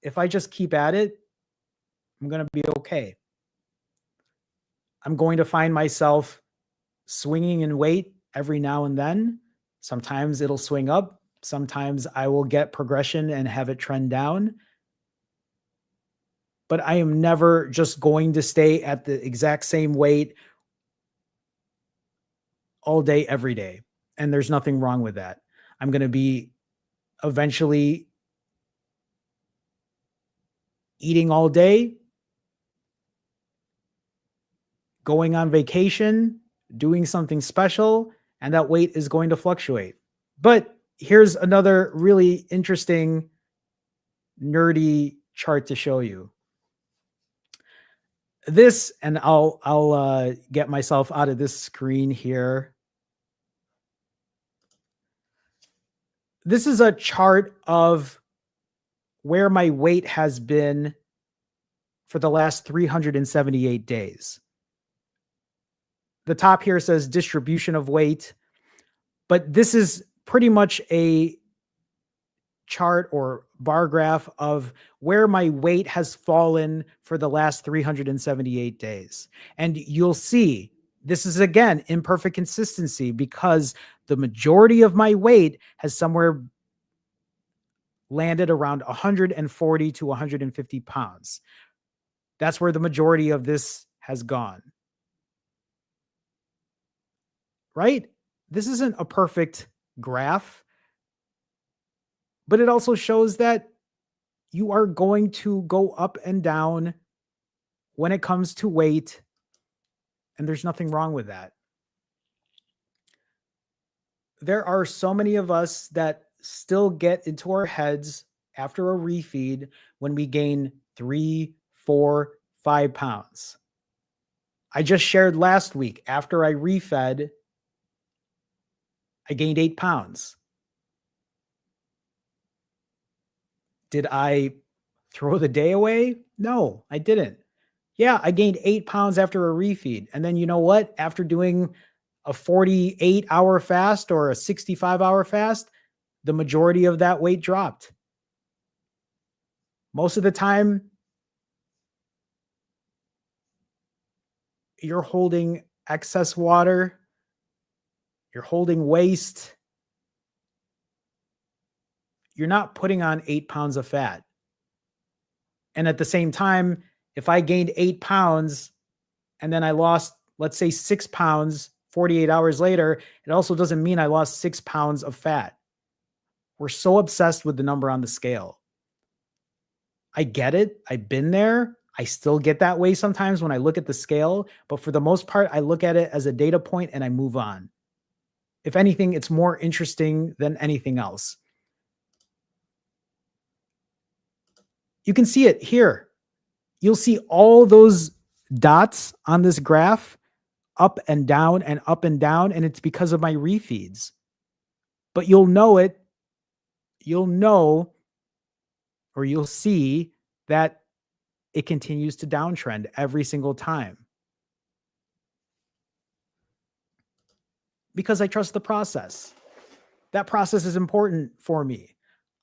if I just keep at it, I'm going to be okay. I'm going to find myself swinging in weight every now and then. Sometimes it'll swing up. Sometimes I will get progression and have it trend down. But I am never just going to stay at the exact same weight all day, every day. And there's nothing wrong with that. I'm going to be eventually eating all day, going on vacation, doing something special, and that weight is going to fluctuate. But here's another really interesting, nerdy chart to show you. This, and I'll get myself out of this screen here. This is a chart of where my weight has been for the last 378 days. The top here says distribution of weight, but this is pretty much a chart or bar graph of where my weight has fallen for the last 378 days. And you'll see this is, again, imperfect consistency because the majority of my weight has somewhere landed around 140 to 150 pounds. That's where the majority of this has gone. Right? This isn't a perfect graph, but it also shows that you are going to go up and down when it comes to weight, and there's nothing wrong with that. There are so many of us that still get into our heads after a refeed when we gain 3, 4, 5 pounds. I just shared last week, after I refed, I gained 8 pounds. Did I throw the day away? No, I didn't. Yeah, I gained 8 pounds after a refeed. And then you know what? After doing a 48-hour fast or a 65-hour fast, the majority of that weight dropped. Most of the time, you're holding excess water, you're holding waste. You're not putting on 8 pounds of fat. And at the same time, if I gained 8 pounds and then I lost, let's say, 6 pounds 48 hours later, it also doesn't mean I lost 6 pounds of fat. We're so obsessed with the number on the scale. I get it. I've been there. I still get that way sometimes when I look at the scale. But for the most part, I look at it as a data point and I move on. If anything, it's more interesting than anything else. You can see it here. You'll see all those dots on this graph up and down and up and down, and it's because of my refeeds. But you'll know it. You'll know, or you'll see that it continues to downtrend every single time. Because I trust the process. That process is important for me.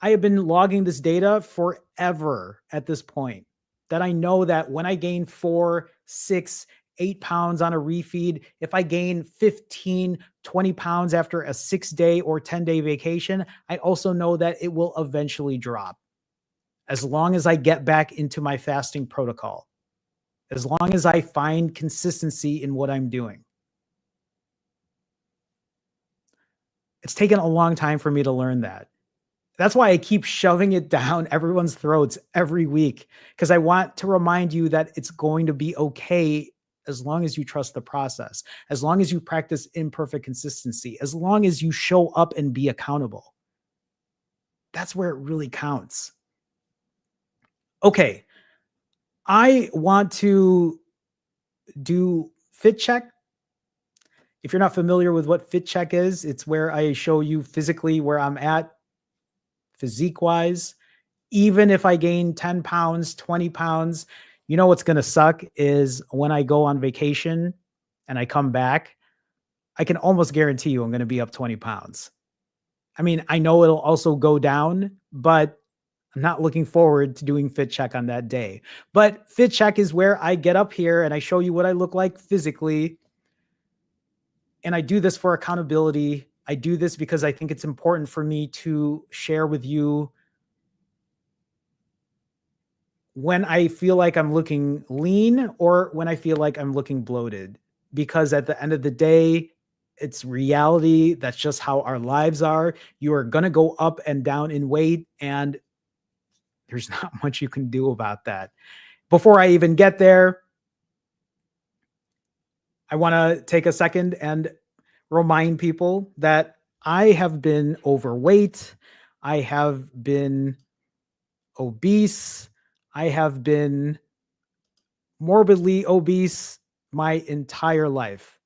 I have been logging this data forever at this point, that I know that when I gain 4, 6, 8 pounds on a refeed, if I gain 15, 20 pounds after a 6-day or 10-day vacation, I also know that it will eventually drop. As long as I get back into my fasting protocol, as long as I find consistency in what I'm doing. It's taken a long time for me to learn that. That's why I keep shoving it down everyone's throats every week, because I want to remind you that it's going to be okay as long as you trust the process, as long as you practice imperfect consistency, as long as you show up and be accountable. That's where it really counts. Okay, I want to do fit check. If you're not familiar with what fit check is, it's where I show you physically where I'm at, physique wise. Even if I gain 10 pounds, 20 pounds, you know what's going to suck is when I go on vacation and I come back, I can almost guarantee you I'm going to be up 20 pounds. I mean, I know it'll also go down, but I'm not looking forward to doing fit check on that day. But fit check is where I get up here and I show you what I look like physically. And I do this for accountability. I do this because I think it's important for me to share with you when I feel like I'm looking lean or when I feel like I'm looking bloated. Because at the end of the day, it's reality. That's just how our lives are. You are going to go up and down in weight, and there's not much you can do about that. Before I even get there, I want to take a second and remind people that I have been overweight. I have been obese. I have been morbidly obese my entire life,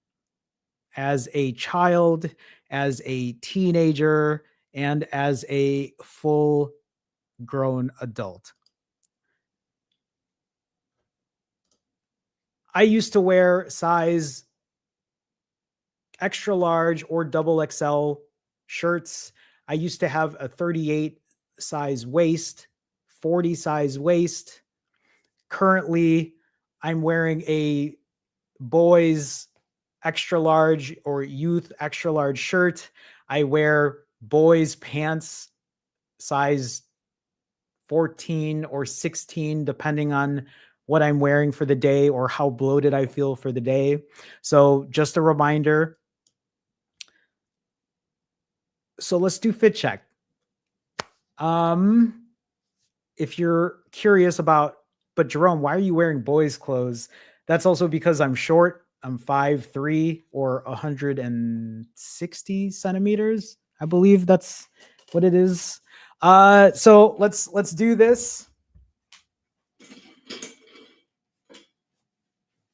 as a child, as a teenager, and as a full grown adult. I used to wear size extra large or double XL shirts. I used to have a 38 size waist, 40 size waist. Currently, I'm wearing a boys extra large or youth extra large shirt. I wear boys pants size 14 or 16, depending on what I'm wearing for the day or how bloated I feel for the day. So just a reminder. So let's do fit check. If you're curious about, but Jerome, why are you wearing boys' clothes? That's also because I'm short. I'm 5'3" or 160 centimeters. I believe that's what it is. So let's do this.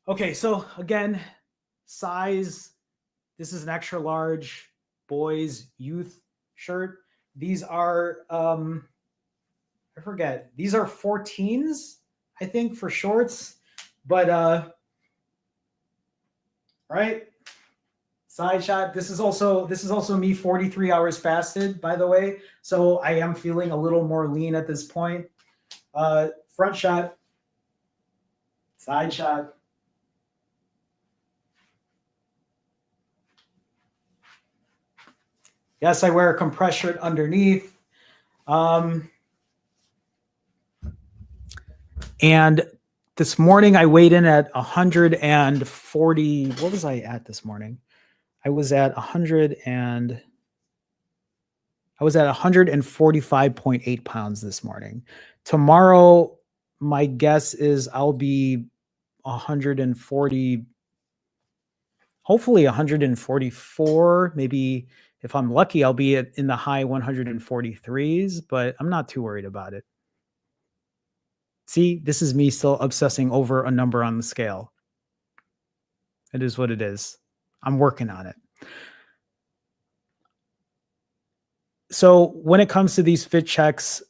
Okay, so again, size. This is an extra large boys youth shirt. These are I forget. These are 14s, I think, for shorts. But right. Side shot. This is also me 43 hours fasted, by the way. So I am feeling a little more lean at this point. Front shot. Side shot. Yes, I wear a compressed shirt underneath. And this morning I weighed in at 140. What was I at this morning? I was at 145.8 pounds this morning. Tomorrow, my guess is I'll be 140, hopefully 144. Maybe if I'm lucky, I'll be in the high 143s, but I'm not too worried about it. See, this is me still obsessing over a number on the scale. It is what it is. I'm working on it. So when it comes to these fit checks,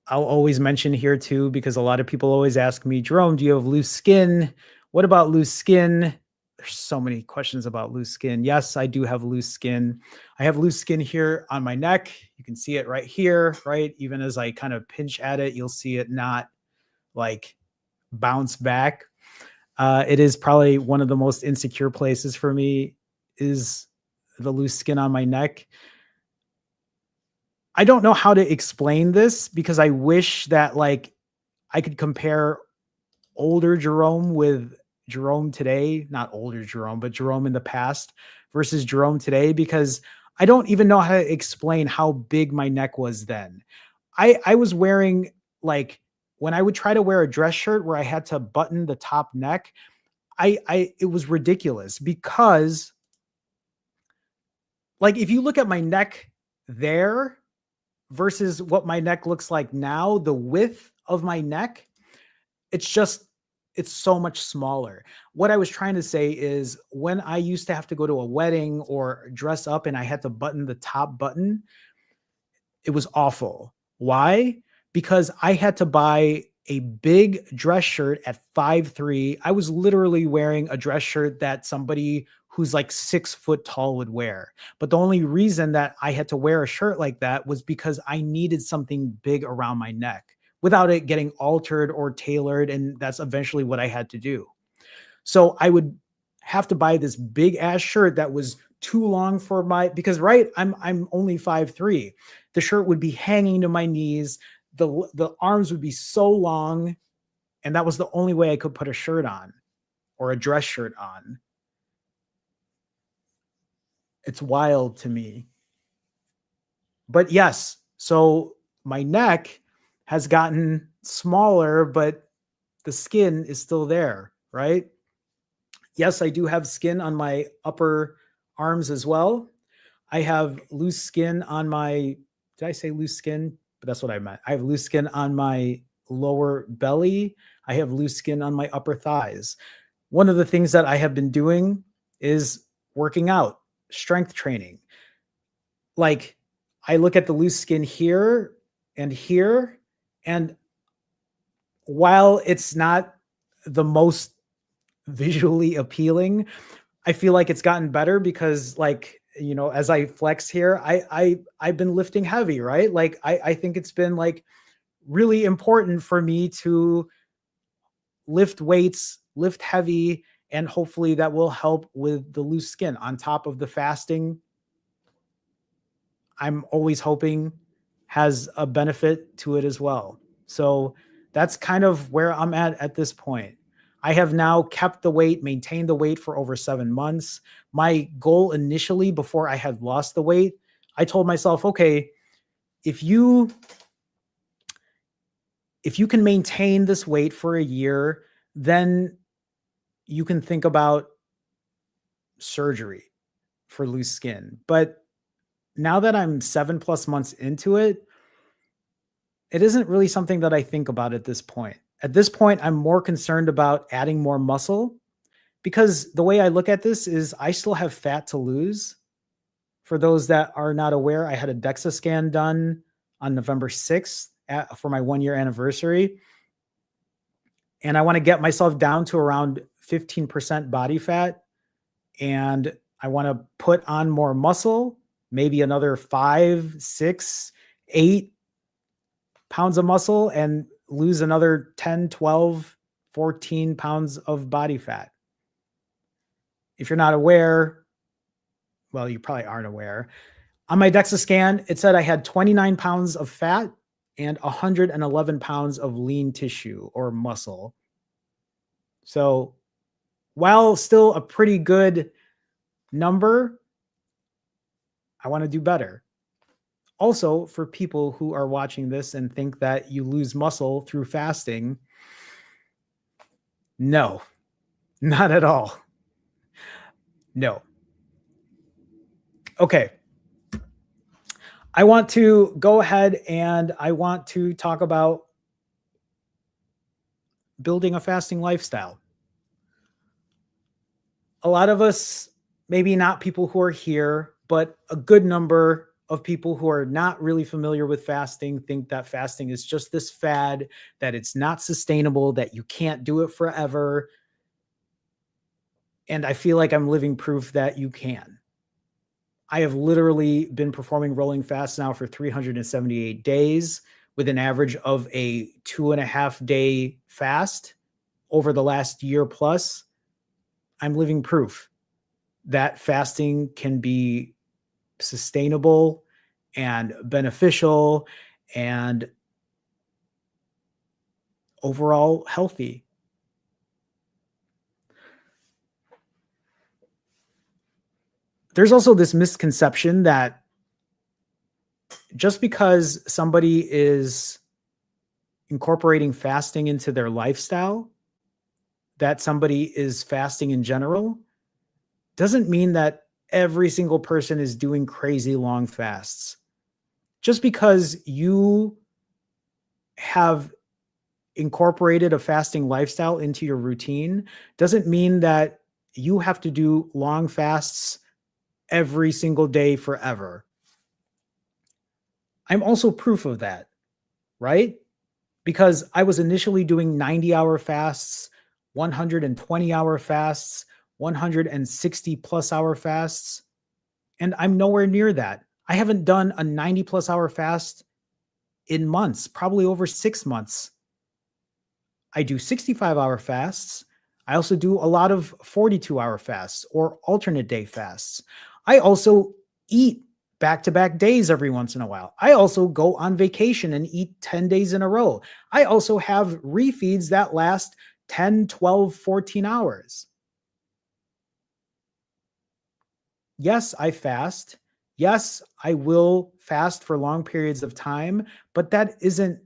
I'll always mention here too, because a lot of people always ask me, Jerome, do you have loose skin? What about loose skin? There's so many questions about loose skin. Yes, I do have loose skin. I have loose skin here on my neck. You can see it right here, right? Even as I kind of pinch at it, you'll see it not like bounce back. It is probably one of the most insecure places for me is the loose skin on my neck. I don't know how to explain this because I wish that like I could compare older Jerome with Jerome today, not older Jerome, but Jerome in the past versus Jerome today, because I don't even know how to explain how big my neck was then. I was wearing, like, when I would try to wear a dress shirt where I had to button the top neck, it was ridiculous because, like, if you look at my neck there versus what my neck looks like now, the width of my neck, it's so much smaller. What I was trying to say is when I used to have to go to a wedding or dress up and I had to button the top button, it was awful. Why? Because I had to buy a big dress shirt at 5'3". I was literally wearing a dress shirt that somebody who's like 6 foot tall would wear. But the only reason that I had to wear a shirt like that was because I needed something big around my neck without it getting altered or tailored. And that's eventually what I had to do. So I would have to buy this big ass shirt that was too long for my, because right, I'm only 5'3". The shirt would be hanging to my knees. The arms would be so long, and that was the only way I could put a shirt on or a dress shirt on. It's wild to me. But yes, so my neck has gotten smaller, but the skin is still there, right? Yes, I do have skin on my upper arms as well. I have loose skin on my, did I say loose skin? But that's what I meant. I have loose skin on my lower belly. I have loose skin on my upper thighs. One of the things that I have been doing is working out, strength training. Like, I look at the loose skin here, and while it's not the most visually appealing, I feel like it's gotten better because, like, as I flex here, I've been lifting heavy, right? Like, I think it's been like really important for me to lift weights, lift heavy, and hopefully that will help with the loose skin on top of the fasting. I'm always hoping has a benefit to it as well. So that's kind of where I'm at this point. I have now kept the weight, maintained the weight for over 7 months. My goal initially, before I had lost the weight, I told myself, okay, if you can maintain this weight for a year, then you can think about surgery for loose skin. But now that I'm 7+ months into it, it isn't really something that I think about at this point. At this point, I'm more concerned about adding more muscle, because the way I look at this is I still have fat to lose. For those that are not aware, I had a DEXA scan done on November 6th for my 1-year anniversary. And I want to get myself down to around 15% body fat. And I want to put on more muscle, maybe another 5, 6, 8 pounds of muscle, and lose another 10, 12, 14 pounds of body fat. If you're not aware, well, you probably aren't aware. On my DEXA scan, it said I had 29 pounds of fat and 111 pounds of lean tissue or muscle. So while still a pretty good number, I want to do better. Also, for people who are watching this and think that you lose muscle through fasting, no, not at all. No. Okay. I want to go ahead and I want to talk about building a fasting lifestyle. A lot of us, maybe not people who are here, but a good number of people who are not really familiar with fasting think that fasting is just this fad, that it's not sustainable, that you can't do it forever. And I feel like I'm living proof that you can. I have literally been performing rolling fast now for 378 days with an average of a 2.5-day fast over the last year plus. I'm living proof that fasting can be sustainable and beneficial and overall healthy. There's also this misconception that just because somebody is incorporating fasting into their lifestyle, that somebody is fasting in general, doesn't mean that every single person is doing crazy long fasts. Just because you have incorporated a fasting lifestyle into your routine doesn't mean that you have to do long fasts every single day forever. I'm also proof of that, right? because I was initially doing 90-hour fasts, 120-hour fasts, 160 plus hour fasts, and I'm nowhere near that. I haven't done a 90 plus hour fast in months, probably over 6 months. I do 65-hour fasts. I also do a lot of 42-hour fasts or alternate day fasts. I also eat back to back days every once in a while. I also go on vacation and eat 10 days in a row. I also have refeeds that last 10, 12, 14 hours. Yes, I fast. Yes, I will fast for long periods of time, but that isn't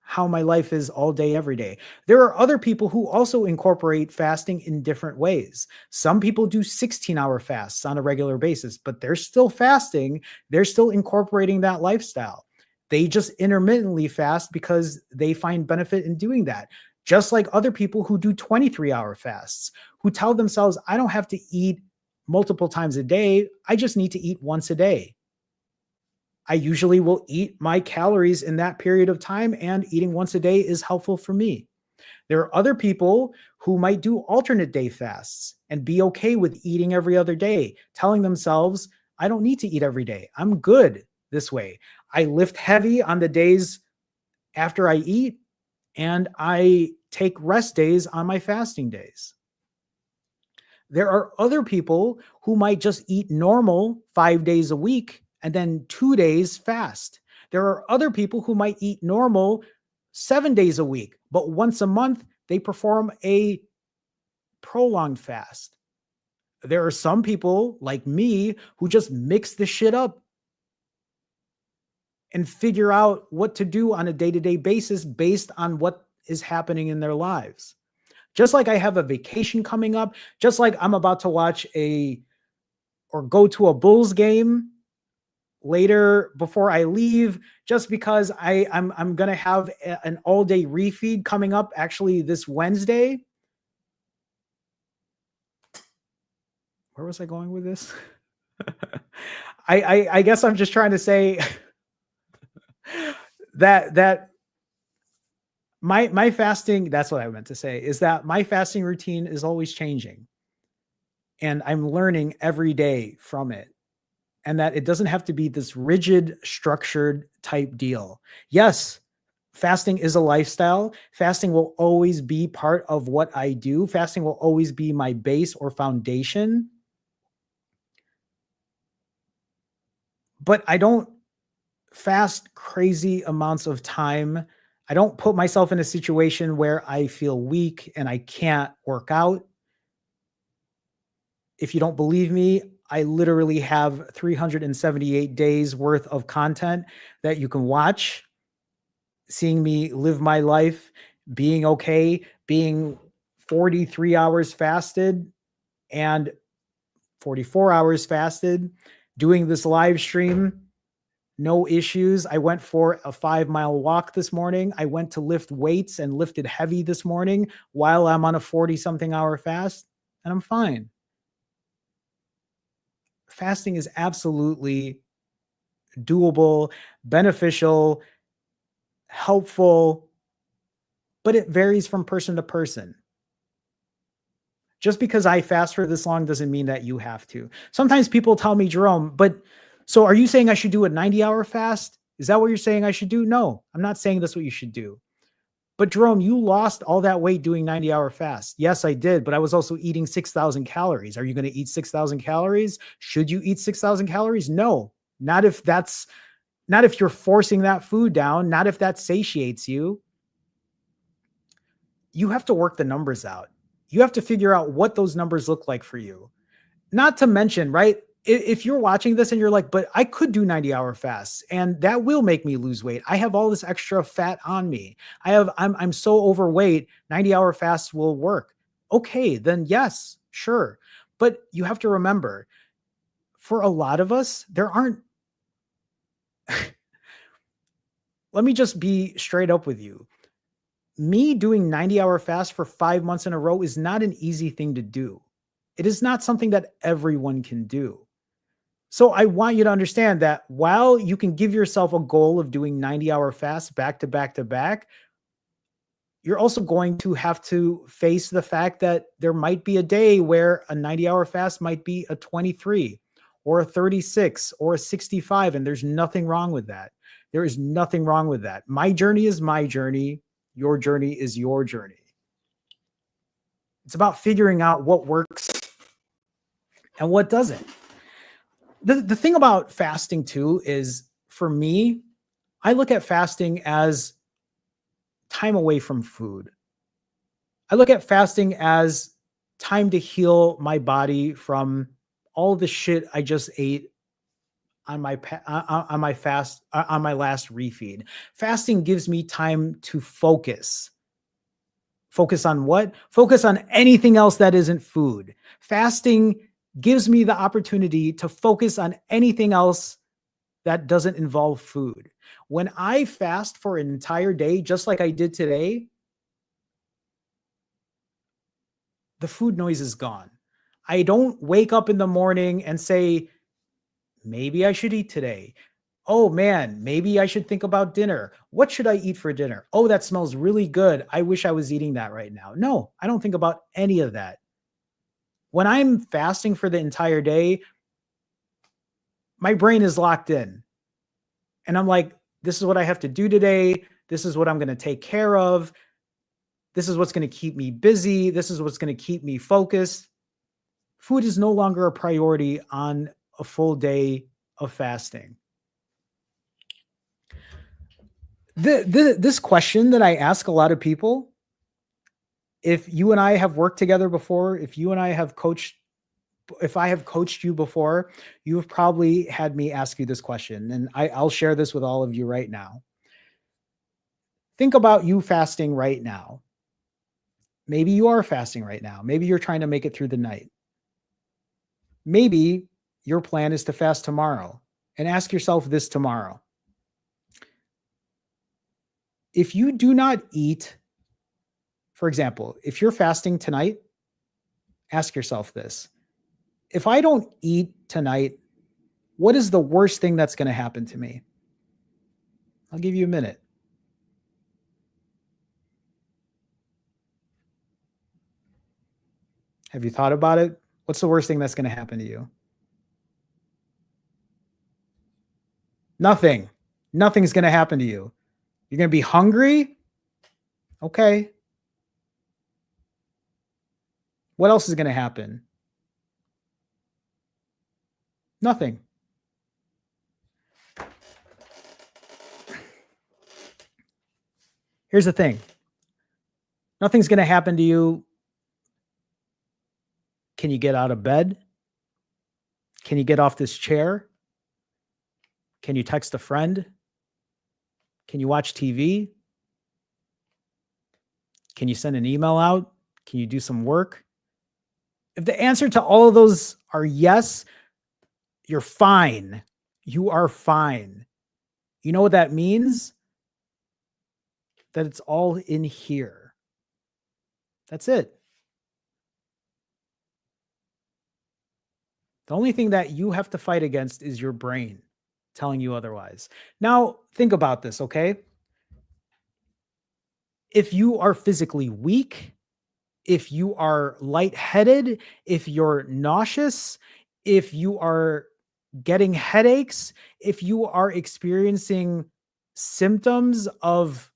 how my life is all day, every day. There are other people who also incorporate fasting in different ways. Some people do 16-hour fasts on a regular basis, but they're still fasting. They're still incorporating that lifestyle. They just intermittently fast because they find benefit in doing that. Just like other people who do 23-hour fasts, who tell themselves, I don't have to eat multiple times a day. I just need to eat once a day. I usually will eat my calories in that period of time, and eating once a day is helpful for me. There are other people who might do alternate day fasts and be okay with eating every other day, telling themselves, I don't need to eat every day. I'm good this way. I lift heavy on the days after I eat, and I take rest days on my fasting days. There are other people who might just eat normal 5 days a week and then 2 days fast. There are other people who might eat normal 7 days a week, but once a month they perform a prolonged fast. There are some people like me who just mix the shit up and figure out what to do on a day to day basis based on what is happening in their lives. Just like I have a vacation coming up, just like I'm about to watch or go to a Bulls game later before I leave, just because I'm gonna have an all day refeed coming up actually this Wednesday. Where was I going with this? I guess I'm just trying to say that my fasting, that's what I meant to say, is that my fasting routine is always changing, and I'm learning every day from it. And that it doesn't have to be this rigid, structured type deal. Yes, fasting is a lifestyle. Fasting will always be part of what I do. Fasting will always be my base or foundation. But I don't fast crazy amounts of time. I don't put myself in a situation where I feel weak and I can't work out. If you don't believe me, I literally have 378 days worth of content that you can watch, seeing me live my life, being okay, being 43 hours fasted and 44 hours fasted, doing this live stream, no issues. I went for a 5-mile walk this morning. I went to lift weights and lifted heavy this morning while I'm on a 40 something hour fast, and I'm fine. Fasting is absolutely doable, beneficial, helpful, but it varies from person to person. Just because I fast for this long doesn't mean that you have to. Sometimes people tell me, Jerome, but so are you saying I should do a 90-hour fast? Is that what you're saying I should do? No, I'm not saying that's what you should do. But Jerome, you lost all that weight doing 90-hour fast. Yes, I did, but I was also eating 6,000 calories. Are you going to eat 6,000 calories? Should you eat 6,000 calories? No, not if you're forcing that food down, not if that satiates you. You have to work the numbers out. You have to figure out what those numbers look like for you. Not to mention, right? If you're watching this and you're like, but I could do 90-hour fasts and that will make me lose weight. I have all this extra fat on me. I'm so overweight, 90-hour fasts will work. Okay, then yes, sure. But you have to remember, for a lot of us, there aren't let me just be straight up with you. Me doing 90-hour fast for 5 months in a row is not an easy thing to do. It is not something that everyone can do. So I want you to understand that while you can give yourself a goal of doing 90-hour fasts back to back to back, you're also going to have to face the fact that there might be a day where a 90-hour fast might be a 23 or a 36 or a 65, and there's nothing wrong with that. There is nothing wrong with that. My journey is my journey. Your journey is your journey. It's about figuring out what works and what doesn't. The thing about fasting too is, for me, I look at fasting as time away from food. I look at fasting as time to heal my body from all the shit I just ate on my fast on my last refeed. Fasting gives me time to focus. Focus on what? Focus on anything else that isn't food. Fasting gives me the opportunity to focus on anything else that doesn't involve food. When I fast for an entire day, just like I did today, the food noise is gone. I don't wake up in the morning and say, maybe I should eat today. Oh man, maybe I should think about dinner. What should I eat for dinner? Oh, that smells really good. I wish I was eating that right now. No, I don't think about any of that. When I'm fasting for the entire day, my brain is locked in. And I'm like, this is what I have to do today. This is what I'm going to take care of. This is what's going to keep me busy. This is what's going to keep me focused. Food is no longer a priority on a full day of fasting. This question that I ask a lot of people, if you and I have worked together before, if I have coached you before, you've probably had me ask you this question, and I'll share this with all of you right now. Think about you fasting right now. Maybe you are fasting right now. Maybe you're trying to make it through the night. Maybe your plan is to fast tomorrow, and ask yourself this tomorrow. If you do not eat, for example, if you're fasting tonight, ask yourself this. If I don't eat tonight, what is the worst thing that's going to happen to me? I'll give you a minute. Have you thought about it? What's the worst thing that's going to happen to you? Nothing. Nothing's going to happen to you. You're going to be hungry? Okay. What else is going to happen? Nothing. Here's the thing. Nothing's going to happen to you. Can you get out of bed? Can you get off this chair? Can you text a friend? Can you watch TV? Can you send an email out? Can you do some work? If the answer to all of those are yes, you're fine. You are fine. You know what that means? That it's all in here. That's it. The only thing that you have to fight against is your brain telling you otherwise. Now, think about this, okay? If you are physically weak, if you are lightheaded, if you're nauseous, if you are getting headaches, if you are experiencing symptoms of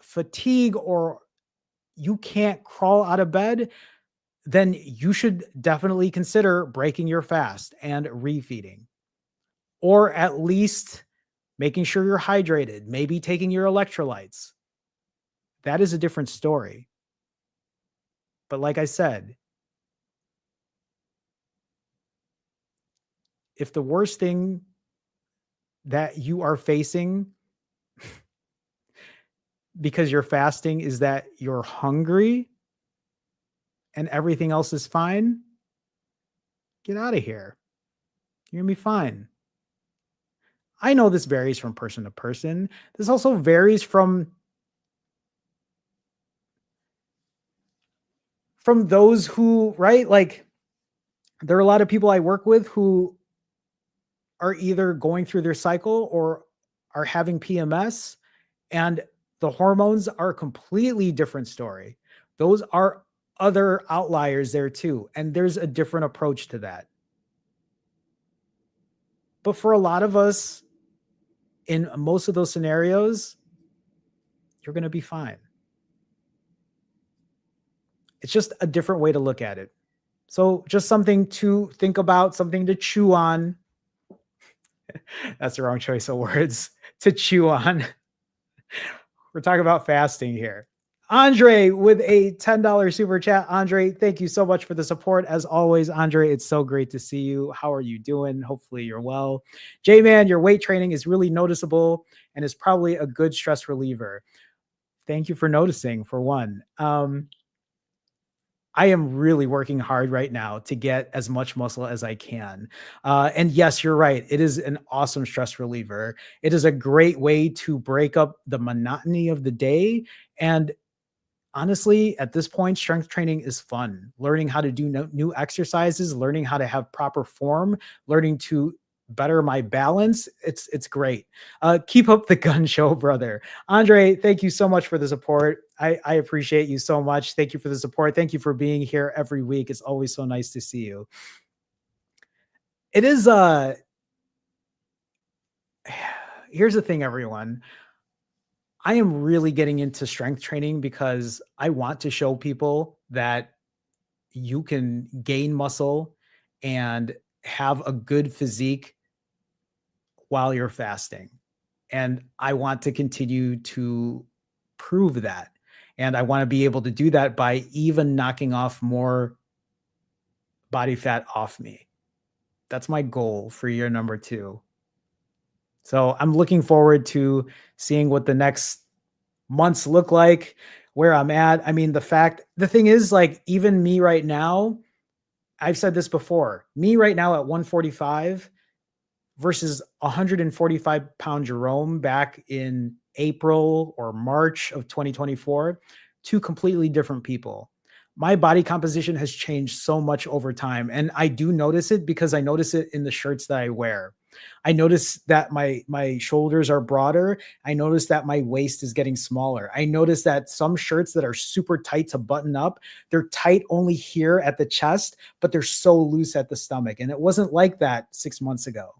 fatigue, or you can't crawl out of bed, then you should definitely consider breaking your fast and refeeding, or at least making sure you're hydrated, maybe taking your electrolytes. That is a different story. But like I said, if the worst thing that you are facing because you're fasting is that you're hungry and everything else is fine, get out of here. You're going to be fine. I know this varies from person to person. This also varies from those who, right? Like, there are a lot of people I work with who are either going through their cycle or are having PMS, and the hormones are a completely different story. Those are other outliers there too. And there's a different approach to that. But for a lot of us, in most of those scenarios, you're going to be fine. It's just a different way to look at it. So, just something to think about, something to chew on. That's the wrong choice of words to chew on. We're talking about fasting here. Andre with a $10 super chat. Andre, thank you so much for the support. As always, Andre, it's so great to see you. How are you doing? Hopefully you're well. J-Man, your weight training is really noticeable and is probably a good stress reliever. Thank you for noticing, for one. I am really working hard right now to get as much muscle as I can. And yes, you're right. It is an awesome stress reliever. It is a great way to break up the monotony of the day. And honestly, at this point, strength training is fun. Learning how to do new exercises, learning how to have proper form, learning to better my balance. It's great. Keep up the gun show, brother. Andre, thank you so much for the support. I appreciate you so much. Thank you for the support. Thank you for being here every week. It's always so nice to see you. It is here's the thing, everyone. I am really getting into strength training because I want to show people that you can gain muscle and have a good physique while you're fasting. And I want to continue to prove that. And I want to be able to do that by even knocking off more body fat off me. That's my goal for year number 2. So I'm looking forward to seeing what the next months look like, where I'm at. I mean, the thing is, like, even me right now, I've said this before, me right now at 145 versus 145 pound Jerome back in April or March of 2024, 2 completely different people. My body composition has changed so much over time. And I do notice it because I notice it in the shirts that I wear. I notice that my shoulders are broader. I notice that my waist is getting smaller. I notice that some shirts that are super tight to button up, they're tight only here at the chest, but they're so loose at the stomach. And it wasn't like that 6 months ago.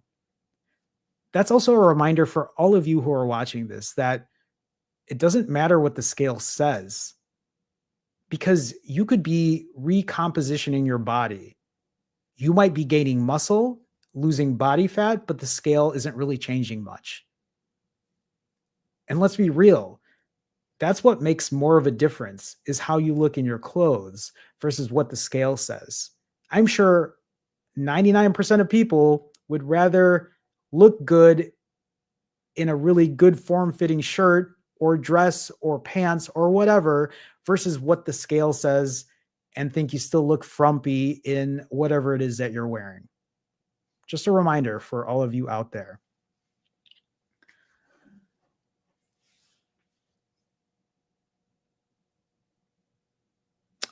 That's also a reminder for all of you who are watching this that it doesn't matter what the scale says, because you could be recompositioning your body. You might be gaining muscle, losing body fat, but the scale isn't really changing much. And let's be real, that's what makes more of a difference, is how you look in your clothes versus what the scale says. I'm sure 99% of people would rather look good in a really good form-fitting shirt or dress or pants or whatever versus what the scale says, and think you still look frumpy in whatever it is that you're wearing. Just a reminder for all of you out there.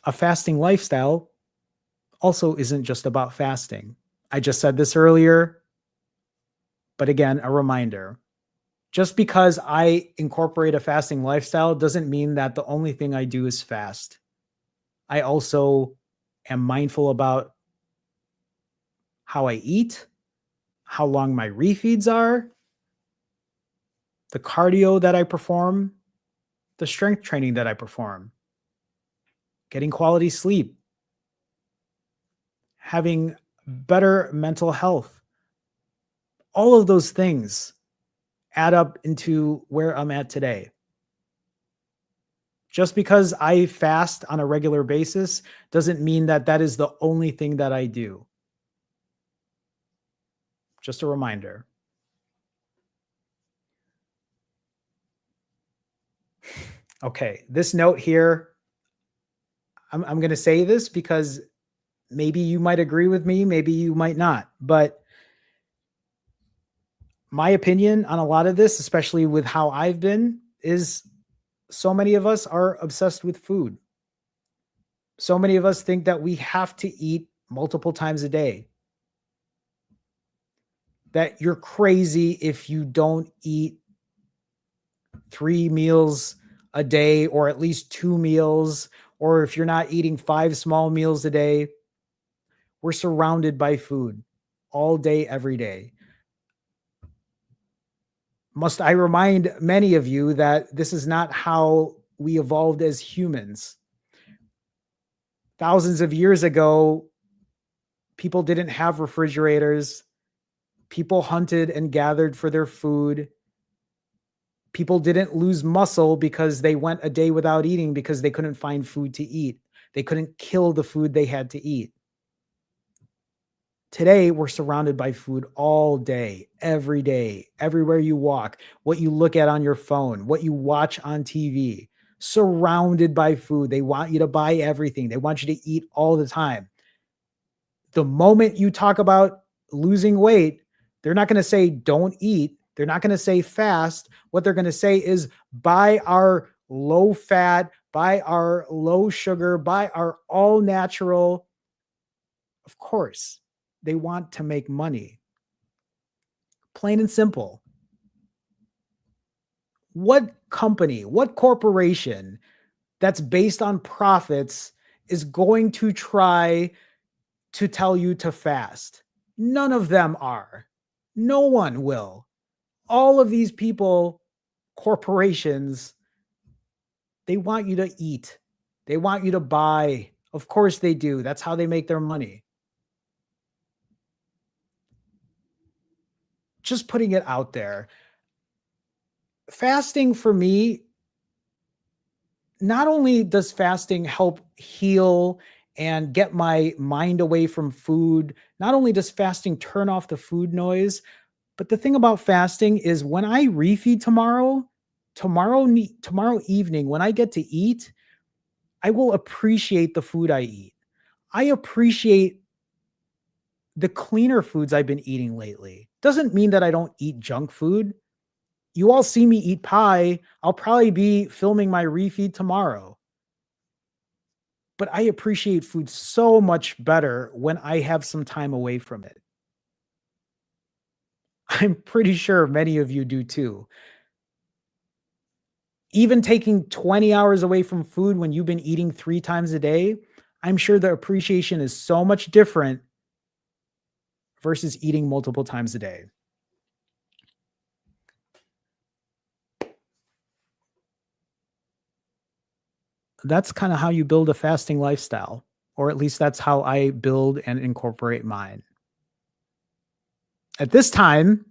A fasting lifestyle also isn't just about fasting. I just said this earlier, but again, a reminder. Just because I incorporate a fasting lifestyle doesn't mean that the only thing I do is fast. I also am mindful about how I eat, how long my refeeds are, the cardio that I perform, the strength training that I perform, getting quality sleep, having better mental health. All of those things add up into where I'm at today. Just because I fast on a regular basis doesn't mean that that is the only thing that I do. Just a reminder. Okay, this note here, I'm going to say this because maybe you might agree with me, maybe you might not. But my opinion on a lot of this, especially with how I've been, is so many of us are obsessed with food. So many of us think that we have to eat multiple times a day. that you're crazy if you don't eat 3 meals a day, or at least 2 meals, or if you're not eating 5 small meals a day. We're surrounded by food all day, every day. Must I remind many of you that this is not how we evolved as humans? Thousands of years ago, people didn't have refrigerators. People hunted and gathered for their food. People didn't lose muscle because they went a day without eating because they couldn't find food to eat. They couldn't kill the food they had to eat. Today, we're surrounded by food all day, everywhere you walk, what you look at on your phone, what you watch on TV, surrounded by food. They want you to buy everything. They want you to eat all the time. The moment you talk about losing weight, they're not going to say don't eat. They're not going to say fast. What they're going to say is buy our low fat, buy our low sugar, buy our all natural. Of course, they want to make money. Plain and simple. What company, what corporation that's based on profits is going to try to tell you to fast? None of them are. No one will. All of these people, corporations, they want you to eat. They want you to buy. Of course they do. That's how they make their money. Just putting it out there. Fasting for me, not only does fasting help heal and get my mind away from food, not only does fasting turn off the food noise, but the thing about fasting is when I refeed tomorrow evening, when I get to eat, I will appreciate the food I eat. I appreciate the cleaner foods I've been eating lately. Doesn't mean that I don't eat junk food. You all see me eat pie. I'll probably be filming my refeed tomorrow. But I appreciate food so much better when I have some time away from it. I'm pretty sure many of you do too. Even taking 20 hours away from food when you've been eating 3 times a day, I'm sure the appreciation is so much different versus eating multiple times a day. That's kind of how you build a fasting lifestyle, or at least that's how I build and incorporate mine. At this time,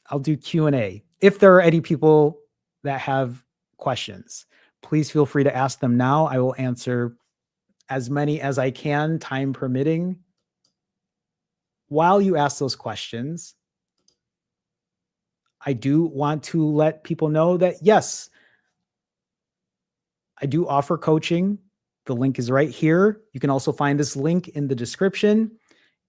I'll do Q&A. If there are any people that have questions, please feel free to ask them now. I will answer as many as I can, time permitting. While you ask those questions, I do want to let people know that, yes, I do offer coaching. The link is right here. You can also find this link in the description.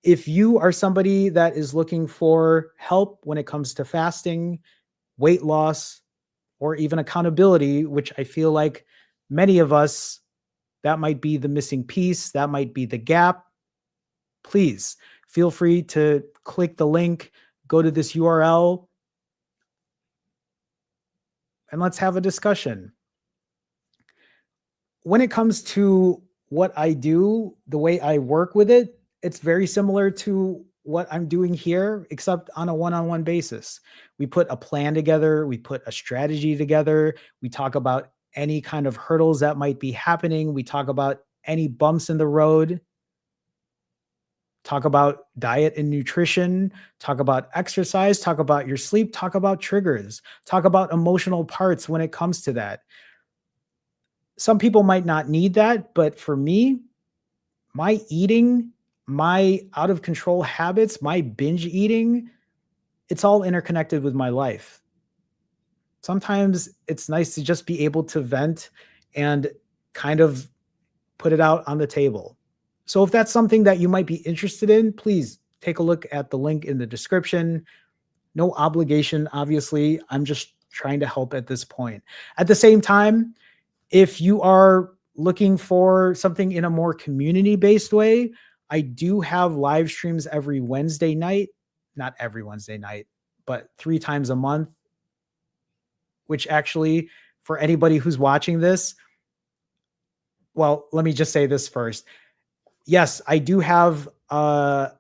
If you are somebody that is looking for help when it comes to fasting, weight loss, or even accountability, which I feel like many of us, that might be the missing piece, that might be the gap, please feel free to click the link, go to this URL, and let's have a discussion. When it comes to what I do, the way I work with it, it's very similar to what I'm doing here, except on a one-on-one basis. We put a plan together, we put a strategy together, we talk about any kind of hurdles that might be happening, we talk about any bumps in the road, talk about diet and nutrition, talk about exercise, talk about your sleep, talk about triggers, talk about emotional parts when it comes to that. Some people might not need that, but for me, my eating, my out of control habits, my binge eating, it's all interconnected with my life. Sometimes it's nice to just be able to vent and kind of put it out on the table. So if that's something that you might be interested in, please take a look at the link in the description. No obligation, obviously. I'm just trying to help at this point. At the same time, if you are looking for something in a more community-based way, I do have live streams every Wednesday night, not every Wednesday night, but 3 times a month, which actually for anybody who's watching this, well, let me just say this first. Yes, I do have a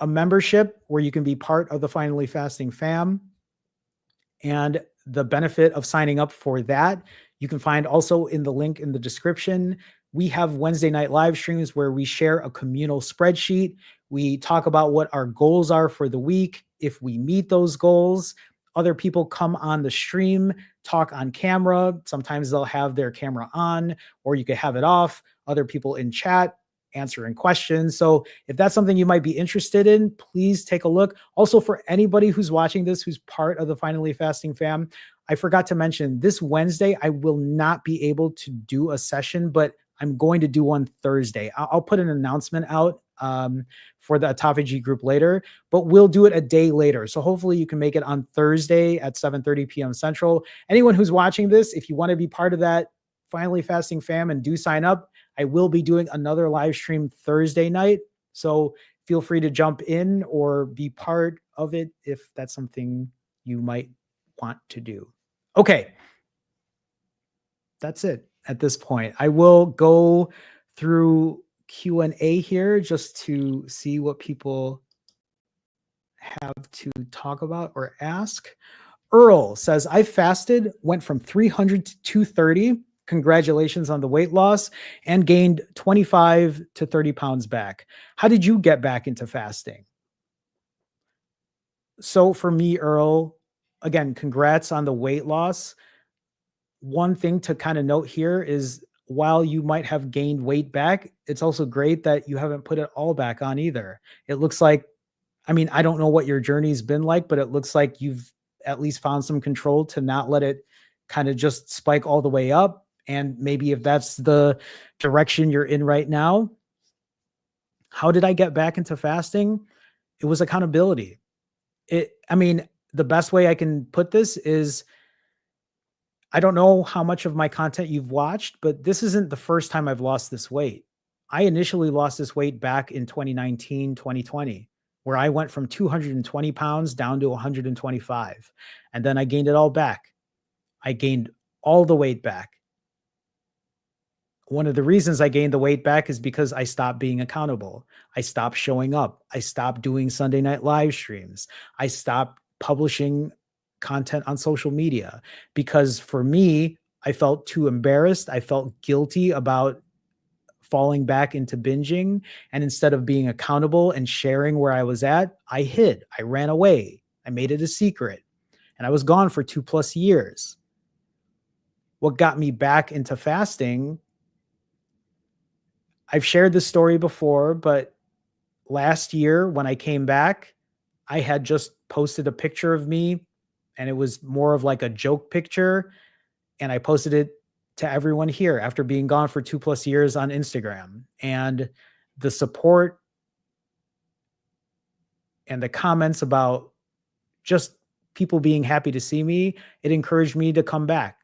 membership where you can be part of the Finally Fasting fam. And the benefit of signing up for that, you can find also in the link in the description. We have Wednesday night live streams where we share a communal spreadsheet. We talk about what our goals are for the week. If we meet those goals, other people come on the stream, talk on camera. Sometimes they'll have their camera on, or you could have it off. Other people in chat answering questions. So if that's something you might be interested in, please take a look. Also, for anybody who's watching this, who's part of the Finally Fasting fam, I forgot to mention this Wednesday, I will not be able to do a session, but I'm going to do one Thursday. I'll put an announcement out for the autophagy group later, but we'll do it a day later. So hopefully you can make it on Thursday at 7:30 p.m. Central. Anyone who's watching this, if you want to be part of that Finally Fasting fam and do sign up, I will be doing another live stream Thursday night. So feel free to jump in or be part of it if that's something you might want to do. Okay. That's it at this point. I will go through Q&A here just to see what people have to talk about or ask. Earl says, I fasted, went from 300 to 230. Congratulations on the weight loss, and gained 25 to 30 pounds back. How did you get back into fasting? So for me, Earl, again, congrats on the weight loss. One thing to kind of note here is while you might have gained weight back, it's also great that you haven't put it all back on either. It looks like, I mean, I don't know what your journey's been like, but it looks like you've at least found some control to not let it kind of just spike all the way up. And maybe if that's the direction you're in right now, how did I get back into fasting? It was accountability. The best way I can put this is, I don't know how much of my content you've watched, but this isn't the first time I've lost this weight. I initially lost this weight back in 2019, 2020, where I went from 220 pounds down to 125. And then I gained it all back. I gained all the weight back. One of the reasons I gained the weight back is because I stopped being accountable. I stopped showing up. I stopped doing Sunday night live streams. I stopped publishing content on social media because for me, I felt too embarrassed. I felt guilty about falling back into binging. And instead of being accountable and sharing where I was at, I hid. I ran away. I made it a secret. And I was gone for 2+ years. What got me back into fasting, I've shared this story before, but last year when I came back, I had just posted a picture of me and it was more of like a joke picture. And I posted it to everyone here after being gone for 2+ years on Instagram. And the support and the comments about just people being happy to see me, it encouraged me to come back.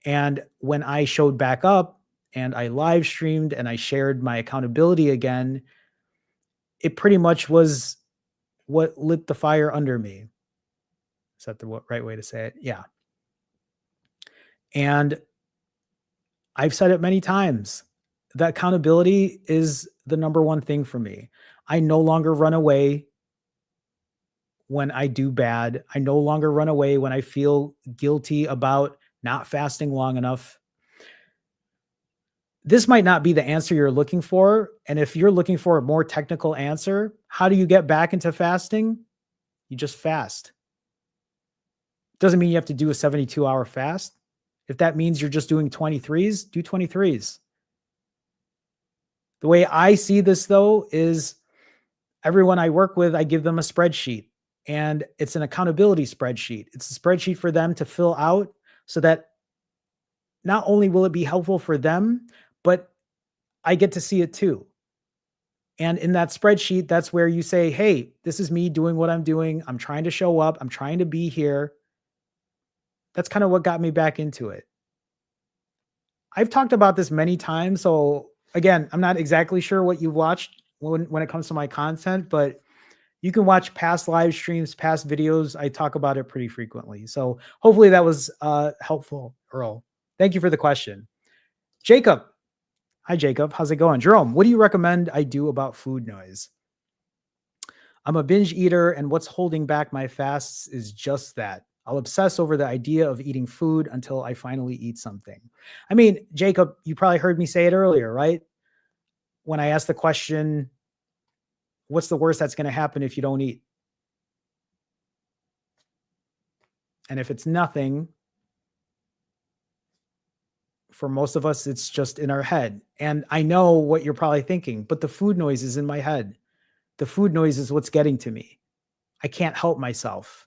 And when I showed back up, and I live streamed and I shared my accountability again, it pretty much was what lit the fire under me. Is that the right way to say it? Yeah. And I've said it many times. That accountability is the number one thing for me. I no longer run away when I do bad. I no longer run away when I feel guilty about not fasting long enough. This might not be the answer you're looking for. And if you're looking for a more technical answer, how do you get back into fasting? You just fast. Doesn't mean you have to do a 72-hour fast. If that means you're just doing 23s, do 23s. The way I see this, though, is everyone I work with, I give them a spreadsheet. And it's an accountability spreadsheet. It's a spreadsheet for them to fill out so that not only will it be helpful for them, but I get to see it too. And in that spreadsheet, that's where you say, hey, this is me doing what I'm doing. I'm trying to show up. I'm trying to be here. That's kind of what got me back into it. I've talked about this many times. So again, I'm not exactly sure what you've watched when it comes to my content, but You can watch past live streams, past videos. I talk about it pretty frequently. So hopefully that was helpful, Earl. Thank you for the question. Jacob. Hi, Jacob. How's it going? Jerome, what do you recommend I do about food noise? I'm a binge eater, and what's holding back my fasts is just that. I'll obsess over the idea of eating food until I finally eat something. I mean, Jacob, you probably heard me say it earlier, right? When I asked the question, what's the worst that's going to happen if you don't eat? And if it's nothing, for most of us, it's just in our head. And I know what you're probably thinking, but the food noise is in my head. The food noise is what's getting to me. I can't help myself.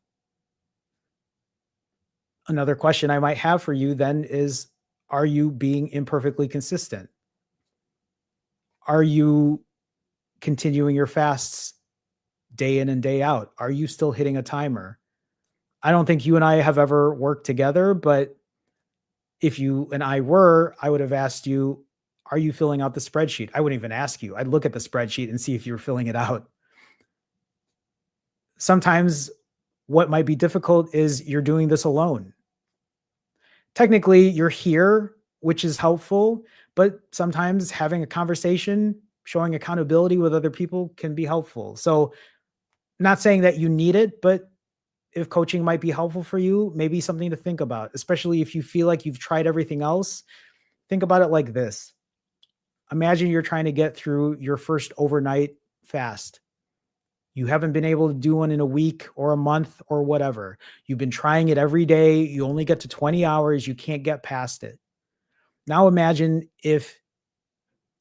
Another question I might have for you then is, are you being imperfectly consistent? Are you continuing your fasts day in and day out? Are you still hitting a timer? I don't think you and I have ever worked together, but if you and I were, I would have asked you, are you filling out the spreadsheet? I wouldn't even ask you. I'd look at the spreadsheet and see if you were filling it out. Sometimes what might be difficult is you're doing this alone. Technically, you're here, which is helpful, but sometimes having a conversation, showing accountability with other people can be helpful. So, not saying that you need it, but if coaching might be helpful for you, maybe something to think about, especially if you feel like you've tried everything else. Think about it like this. Imagine you're trying to get through your first overnight fast. You haven't been able to do one in a week or a month or whatever. You've been trying it every day. You only get to 20 hours. You can't get past it. Now imagine if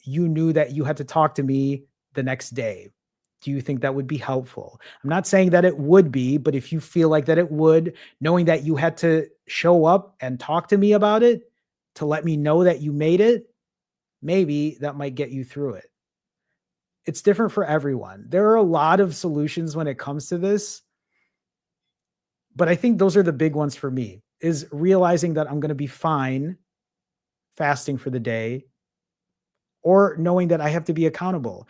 you knew that you had to talk to me the next day. Do you think that would be helpful? I'm not saying that it would be, but if you feel like that it would, knowing that you had to show up and talk to me about it to let me know that you made it, maybe that might get you through it. It's different for everyone. There are a lot of solutions when it comes to this, but I think those are the big ones for me, is realizing that I'm going to be fine fasting for the day, or knowing that I have to be accountable.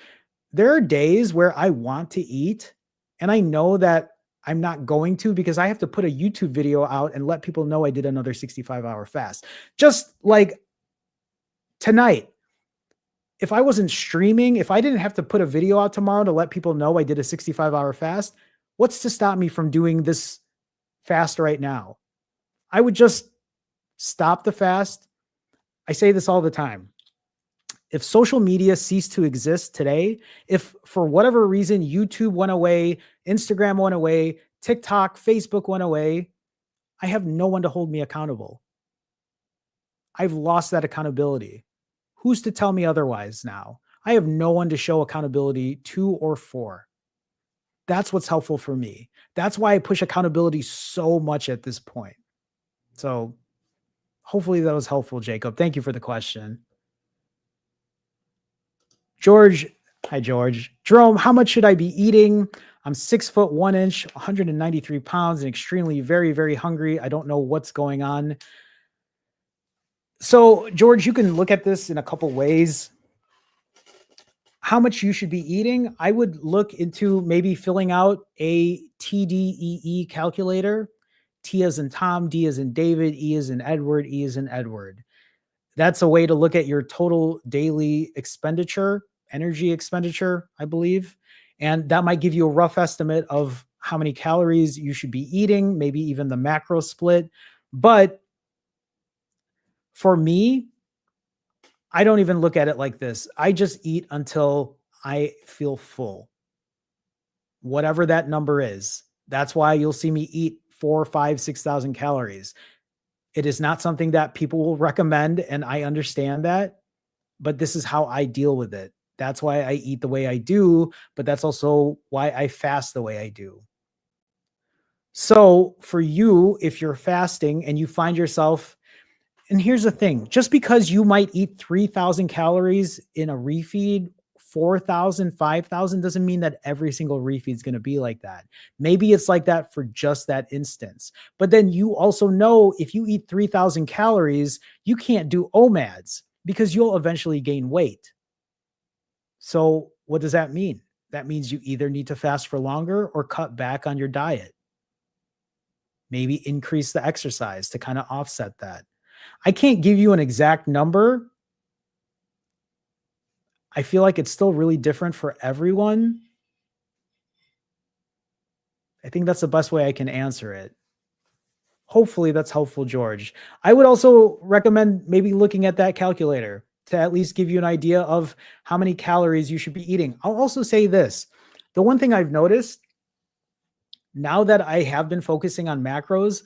There are days where I want to eat and I know that I'm not going to because I have to put a YouTube video out and let people know I did another 65-hour fast. Just like tonight, if I wasn't streaming, if I didn't have to put a video out tomorrow to let people know I did a 65-hour fast, what's to stop me from doing this fast right now? I would just stop the fast. I say this all the time. If social media ceased to exist today, if for whatever reason YouTube went away, Instagram went away, TikTok, Facebook went away, I have no one to hold me accountable. I've lost that accountability. Who's to tell me otherwise now? I have no one to show accountability to or for. That's what's helpful for me. That's why I push accountability so much at this point. So hopefully that was helpful, Jacob. Thank you for the question. George, hi, George. Jerome, how much should I be eating? I'm 6'1", 193 pounds, and extremely, very, very hungry. I don't know what's going on. So, George, you can look at this in a couple ways. How much you should be eating, I would look into maybe filling out a TDEE calculator. T as in Tom, D as in David, E as in Edward, E as in Edward. That's a way to look at your total daily expenditure, energy expenditure, I believe. And that might give you a rough estimate of how many calories you should be eating, maybe even the macro split. But for me, I don't even look at it like this. I just eat until I feel full. Whatever that number is. That's why you'll see me eat 4, 5, 6,000 calories. It is not something that people will recommend, and I understand that, but this is how I deal with it. That's why I eat the way I do, but that's also why I fast the way I do. So for you, if you're fasting and you find yourself, and here's the thing, just because you might eat 3,000 calories in a refeed, 4,000, 5,000 doesn't mean that every single refeed is going to be like that. Maybe it's like that for just that instance. But then you also know if you eat 3,000 calories, you can't do OMADs because you'll eventually gain weight. So what does that mean? that means you either need to fast for longer or cut back on your diet. Maybe increase the exercise to kind of offset that. I can't give you an exact number. I feel like it's still really different for everyone. I think that's the best way I can answer it. Hopefully that's helpful, George. I would also recommend maybe looking at that calculator to at least give you an idea of how many calories you should be eating. I'll also say this. The one thing I've noticed now that I have been focusing on macros,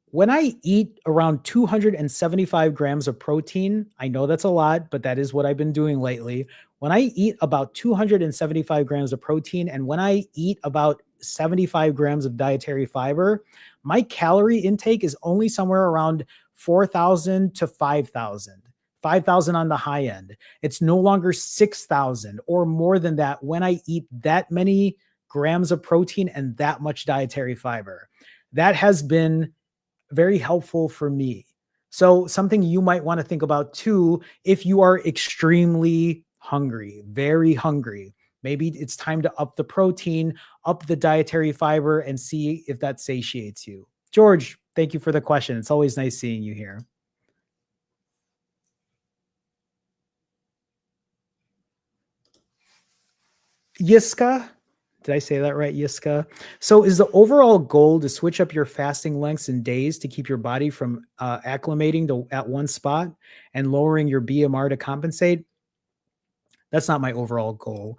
when I eat around 275 grams of protein, I know that's a lot, but that is what I've been doing lately. When I eat about 275 grams of protein and when I eat about 75 grams of dietary fiber, my calorie intake is only somewhere around 4,000 to 5,000. 5,000 on the high end. It's no longer 6,000 or more than that when I eat that many grams of protein and that much dietary fiber. That has been very helpful for me. So something you might want to think about too, if you are extremely hungry, very hungry, maybe it's time to up the protein, up the dietary fiber, and see if that satiates you. George, thank you for the question. It's always nice seeing you here. Yiska, did I say that right, Yiska? So is the overall goal to switch up your fasting lengths and days to keep your body from acclimating to at one spot and lowering your BMR to compensate? That's not my overall goal.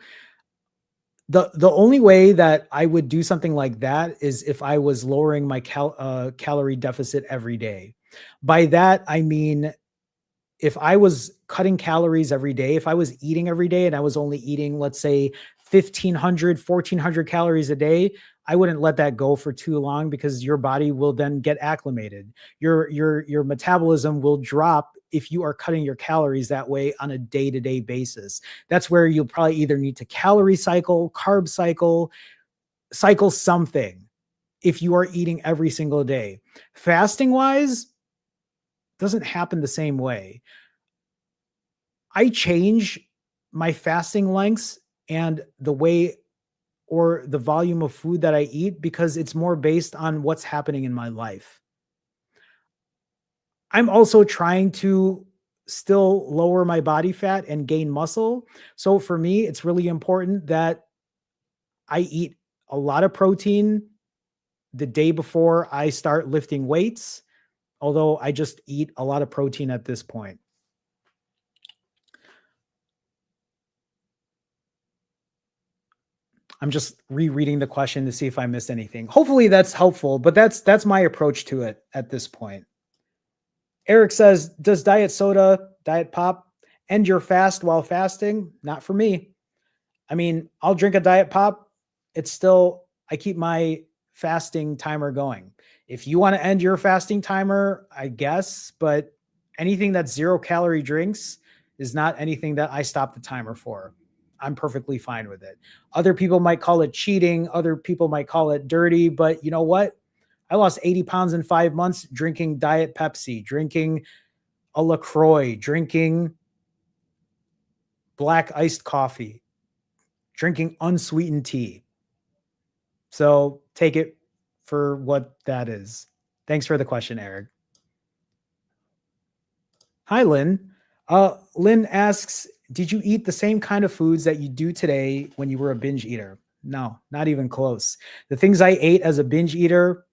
The only way that I would do something like that is if I was lowering my calorie deficit every day. By that, I mean if I was cutting calories every day, if I was eating every day and I was only eating, let's say 1,500, 1,400 calories a day, I wouldn't let that go for too long because your body will then get acclimated. Your metabolism will drop if you are cutting your calories that way on a day-to-day basis. That's where you'll probably either need to calorie cycle, carb cycle something if you are eating every single day. Fasting wise, doesn't happen the same way. I change my fasting lengths and the way or the volume of food that I eat because it's more based on what's happening in my life. I'm also trying to still lower my body fat and gain muscle. So for me, it's really important that I eat a lot of protein the day before I start lifting weights, although I just eat a lot of protein at this point. I'm just rereading the question to see if I missed anything. Hopefully that's helpful, but that's my approach to it at this point. Eric says, does diet soda, diet pop end your fast while fasting? Not for me. I mean, I'll drink a diet pop. It's still, I keep my fasting timer going. If you want to end your fasting timer, I guess, but anything that's 0-calorie drinks is not anything that I stop the timer for. I'm perfectly fine with it. Other people might call it cheating. Other people might call it dirty, but you know what? I lost 80 pounds in 5 months drinking Diet Pepsi, drinking a LaCroix, drinking black iced coffee, drinking unsweetened tea. So take it for what that is. Thanks for the question, Eric. Hi, Lynn. Lynn asks, did you eat the same kind of foods that you do today when you were a binge eater? No, not even close. The things I ate as a binge eater,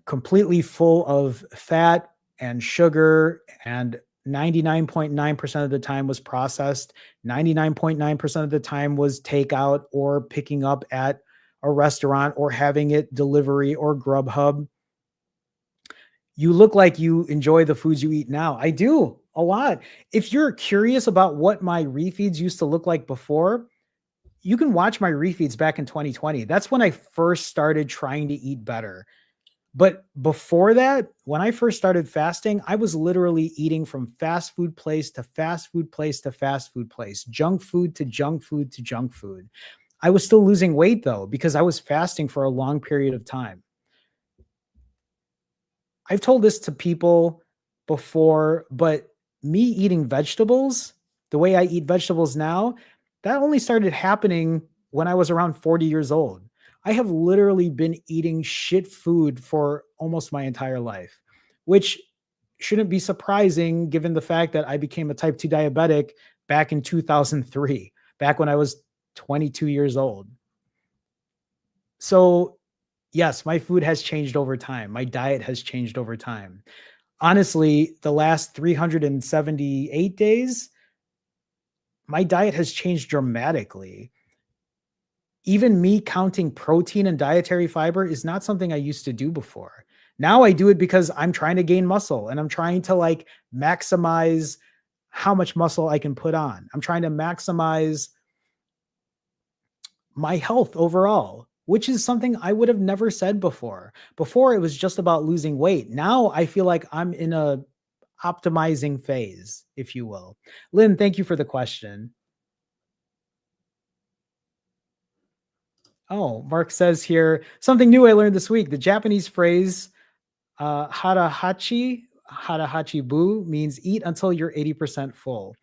completely full of fat and sugar, and 99.9% of the time was processed. 99.9% of the time was takeout or picking up at a restaurant or having it delivery or Grubhub. You look like you enjoy the foods you eat now. I do a lot. If you're curious about what my refeeds used to look like before, you can watch my refeeds back in 2020. That's when I first started trying to eat better. But before that, when I first started fasting, I was literally eating from fast food place to fast food place to fast food place, junk food to junk food to junk food. I was still losing weight though, because I was fasting for a long period of time. I've told this to people before, but me eating vegetables the way I eat vegetables now, that only started happening when I was around 40 years old. I have literally been eating shit food for almost my entire life, which shouldn't be surprising given the fact that I became a type 2 diabetic back in 2003, back when I was 22 years old. So, yes, my food has changed over time. My diet has changed over time. Honestly, the last 378 days, my diet has changed dramatically. Even me counting protein and dietary fiber is not something I used to do before. Now I do it because I'm trying to gain muscle and I'm trying to like maximize how much muscle I can put on. I'm trying to maximize my health overall, which is something I would have never said before. Before it was just about losing weight. Now I feel like I'm in a optimizing phase, if you will. Lynn, thank you for the question. Oh, Mark says here, something new I learned this week. The Japanese phrase harahachi bu means eat until you're 80% full.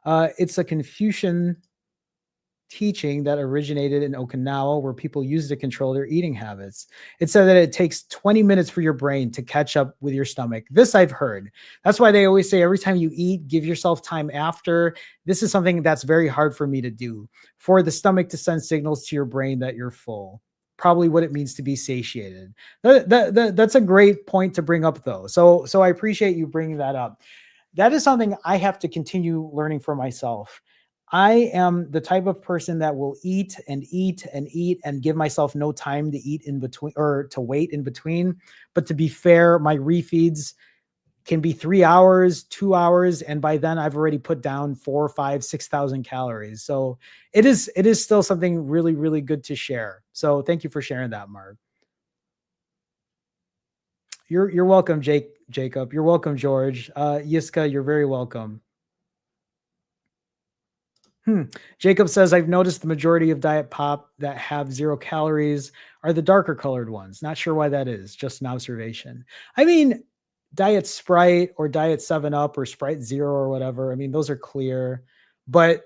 It's a Confucian teaching that originated in Okinawa where people use to control their eating habits. It said that it takes 20 minutes for your brain to catch up with your stomach. This I've heard. That's why they always say every time you eat, give yourself time after. This is something that's very hard for me to do, for the stomach to send signals to your brain that you're full. Probably what it means to be satiated. That's a great point to bring up though. So I appreciate you bringing that up. That is something I have to continue learning for myself. I am the type of person that will eat and eat and eat and give myself no time to eat in between or to wait in between. But to be fair, my refeeds can be 3 hours, 2 hours, and by then I've already put down 4, 5, 6,000 calories. So it is still something really, really good to share. So thank you for sharing that, Mark. You're welcome, Jacob. You're welcome, George. Yiska, you're very welcome. Jacob says, I've noticed the majority of diet pop that have 0 calories are the darker colored ones. Not sure why that is. Just an observation. I mean, Diet Sprite or Diet 7 Up or Sprite Zero or whatever. I mean, those are clear. But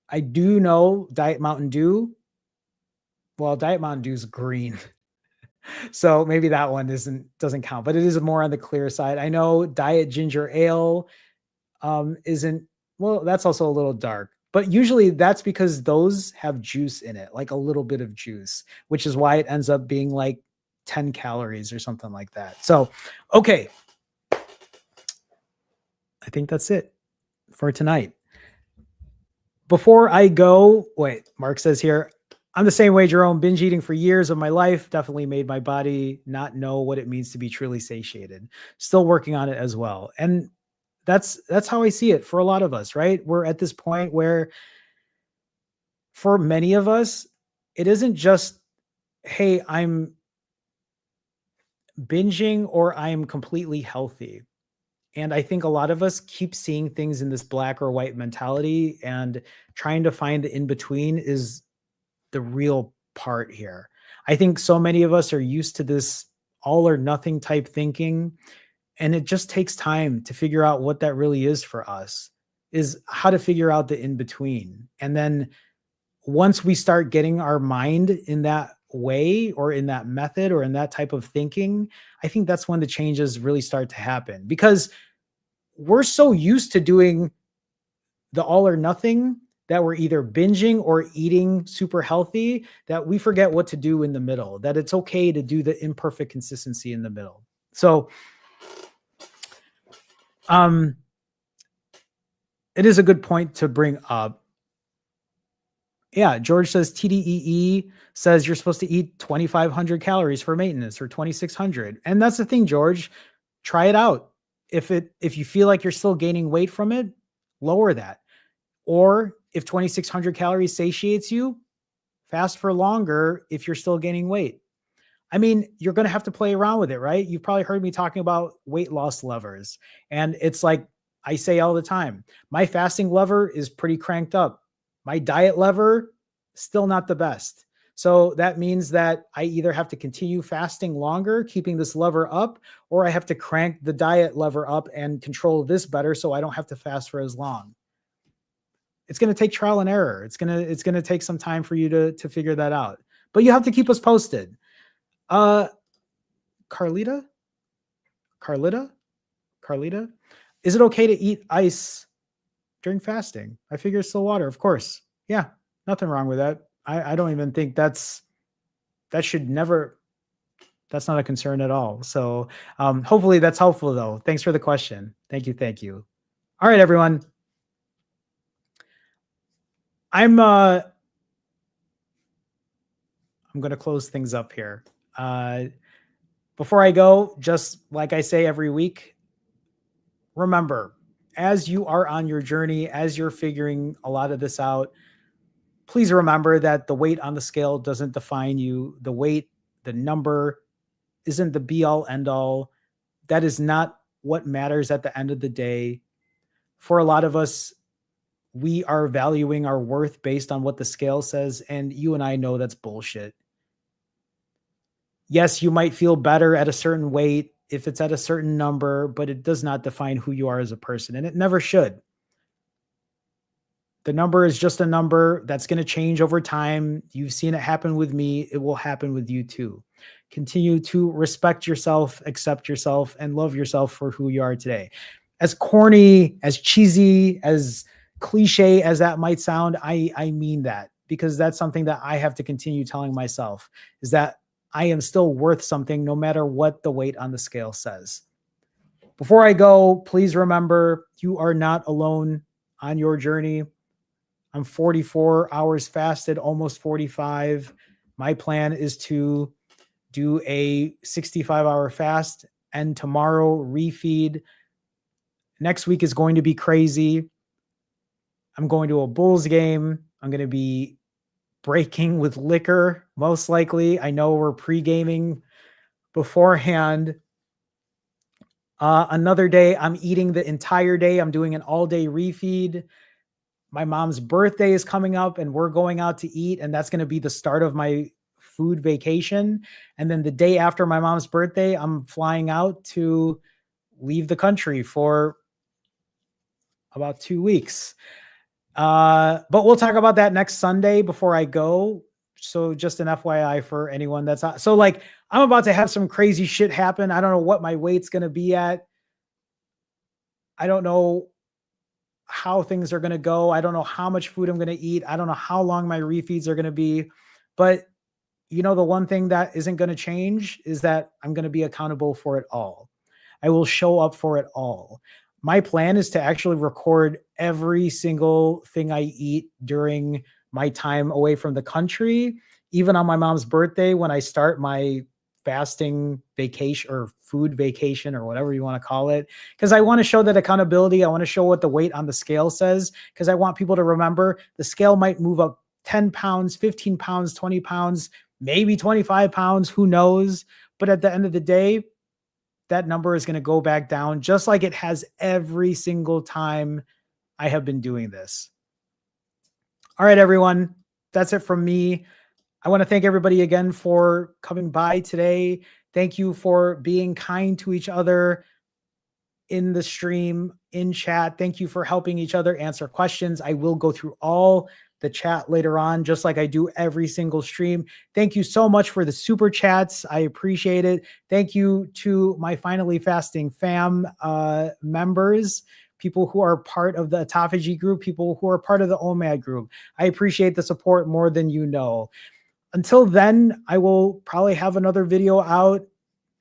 I do know Diet Mountain Dew. Well, Diet Mountain Dew is green. So maybe that one doesn't count, but it is more on the clear side. I know Diet Ginger Ale isn't, well, that's also a little dark. But usually that's because those have juice in it, like a little bit of juice, which is why it ends up being like 10 calories or something like that. So, okay. I think that's it for tonight. Before I go, wait, Mark says here, I'm the same way, Jerome. Binge eating for years of my life definitely made my body not know what it means to be truly satiated. Still working on it as well. And that's how I see it for a lot of us, right? We're at this point where for many of us, it isn't just, hey, I'm binging or I'm completely healthy. And I think a lot of us keep seeing things in this black or white mentality, and trying to find the in between is the real part here. I think so many of us are used to this all or nothing type thinking. And it just takes time to figure out what that really is for us, is how to figure out the in between. And then once we start getting our mind in that way or in that method or in that type of thinking, I think that's when the changes really start to happen, because we're so used to doing the all or nothing that we're either binging or eating super healthy that we forget what to do in the middle, that it's okay to do the imperfect consistency in the middle. So, it is a good point to bring up. Yeah, George says TDEE says you're supposed to eat 2,500 calories for maintenance or 2,600. And that's the thing, George, try it out. If you feel like you're still gaining weight from it, lower that. Or if 2,600 calories satiates you, fast for longer if you're still gaining weight. I mean, you're going to have to play around with it, right? You've probably heard me talking about weight loss levers. And it's like I say all the time, my fasting lever is pretty cranked up. My diet lever, still not the best. So that means that I either have to continue fasting longer, keeping this lever up, or I have to crank the diet lever up and control this better so I don't have to fast for as long. it's going to take trial and error. It's going to take some time for you to figure that out, but you have to keep us posted. Carlita, is it okay to eat ice during fasting? I figure it's still water, of course. Yeah, nothing wrong with that. I don't even think that's not a concern at all. So hopefully that's helpful though. Thanks for the question. Thank you. All right, everyone. I'm going to close things up here. Before I go, just like I say every week, remember, as you are on your journey, as you're figuring a lot of this out, please remember that the weight on the scale doesn't define you. The weight, the number isn't the be all end all. That is not what matters at the end of the day. For a lot of us, we are valuing our worth based on what the scale says, and you and I know that's bullshit. Yes, you might feel better at a certain weight if it's at a certain number, but it does not define who you are as a person, and it never should. The number is just a number that's going to change over time. You've seen it happen with me. It will happen with you too. Continue to respect yourself, accept yourself, and love yourself for who you are today. As corny, as cheesy, as cliche as that might sound, I mean that, because that's something that I have to continue telling myself, is that I am still worth something no matter what the weight on the scale says. Before I go, please remember, you are not alone on your journey. I'm 44 hours fasted, almost 45. My plan is to do a 65-hour fast, and tomorrow refeed. Next week is going to be crazy. I'm going to a Bulls game. I'm going to be breaking with liquor, most likely. I know we're pre-gaming beforehand. Another day, I'm eating the entire day. I'm doing an all-day refeed. My mom's birthday is coming up, and we're going out to eat, and that's going to be the start of my food vacation. And then the day after my mom's birthday, I'm flying out to leave the country for about 2 weeks. But we'll talk about that next Sunday before I go. So just an FYI for anyone that's not. So like, I'm about to have some crazy shit happen. I don't know what my weight's going to be at. I don't know how things are going to go. I don't know how much food I'm going to eat. I don't know how long my refeeds are going to be. But you know, the one thing that isn't going to change is that I'm going to be accountable for it all. I will show up for it all. My plan is to actually record every single thing I eat during my time away from the country, even on my mom's birthday when I start my fasting vacation or food vacation or whatever you want to call it, because I want to show that accountability. I want to show what the weight on the scale says, because I want people to remember the scale might move up 10 pounds, 15 pounds, 20 pounds, maybe 25 pounds, who knows? But at the end of the day, that number is going to go back down, just like it has every single time I have been doing this. All right, everyone, that's it from me. I want to thank everybody again for coming by today. Thank you for being kind to each other in the stream, in chat. Thank you for helping each other answer questions. I will go through all the chat later on, just like I do every single stream. Thank you so much for the super chats. I appreciate it. Thank you to my Finally Fasting fam members, people who are part of the autophagy group, people who are part of the OMAD group. I appreciate the support more than you know. Until then, I will probably have another video out,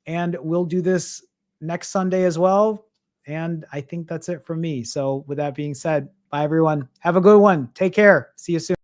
and we'll do this next Sunday as well. And I think that's it from me. So with that being said, bye everyone. Have a good one. Take care. See you soon.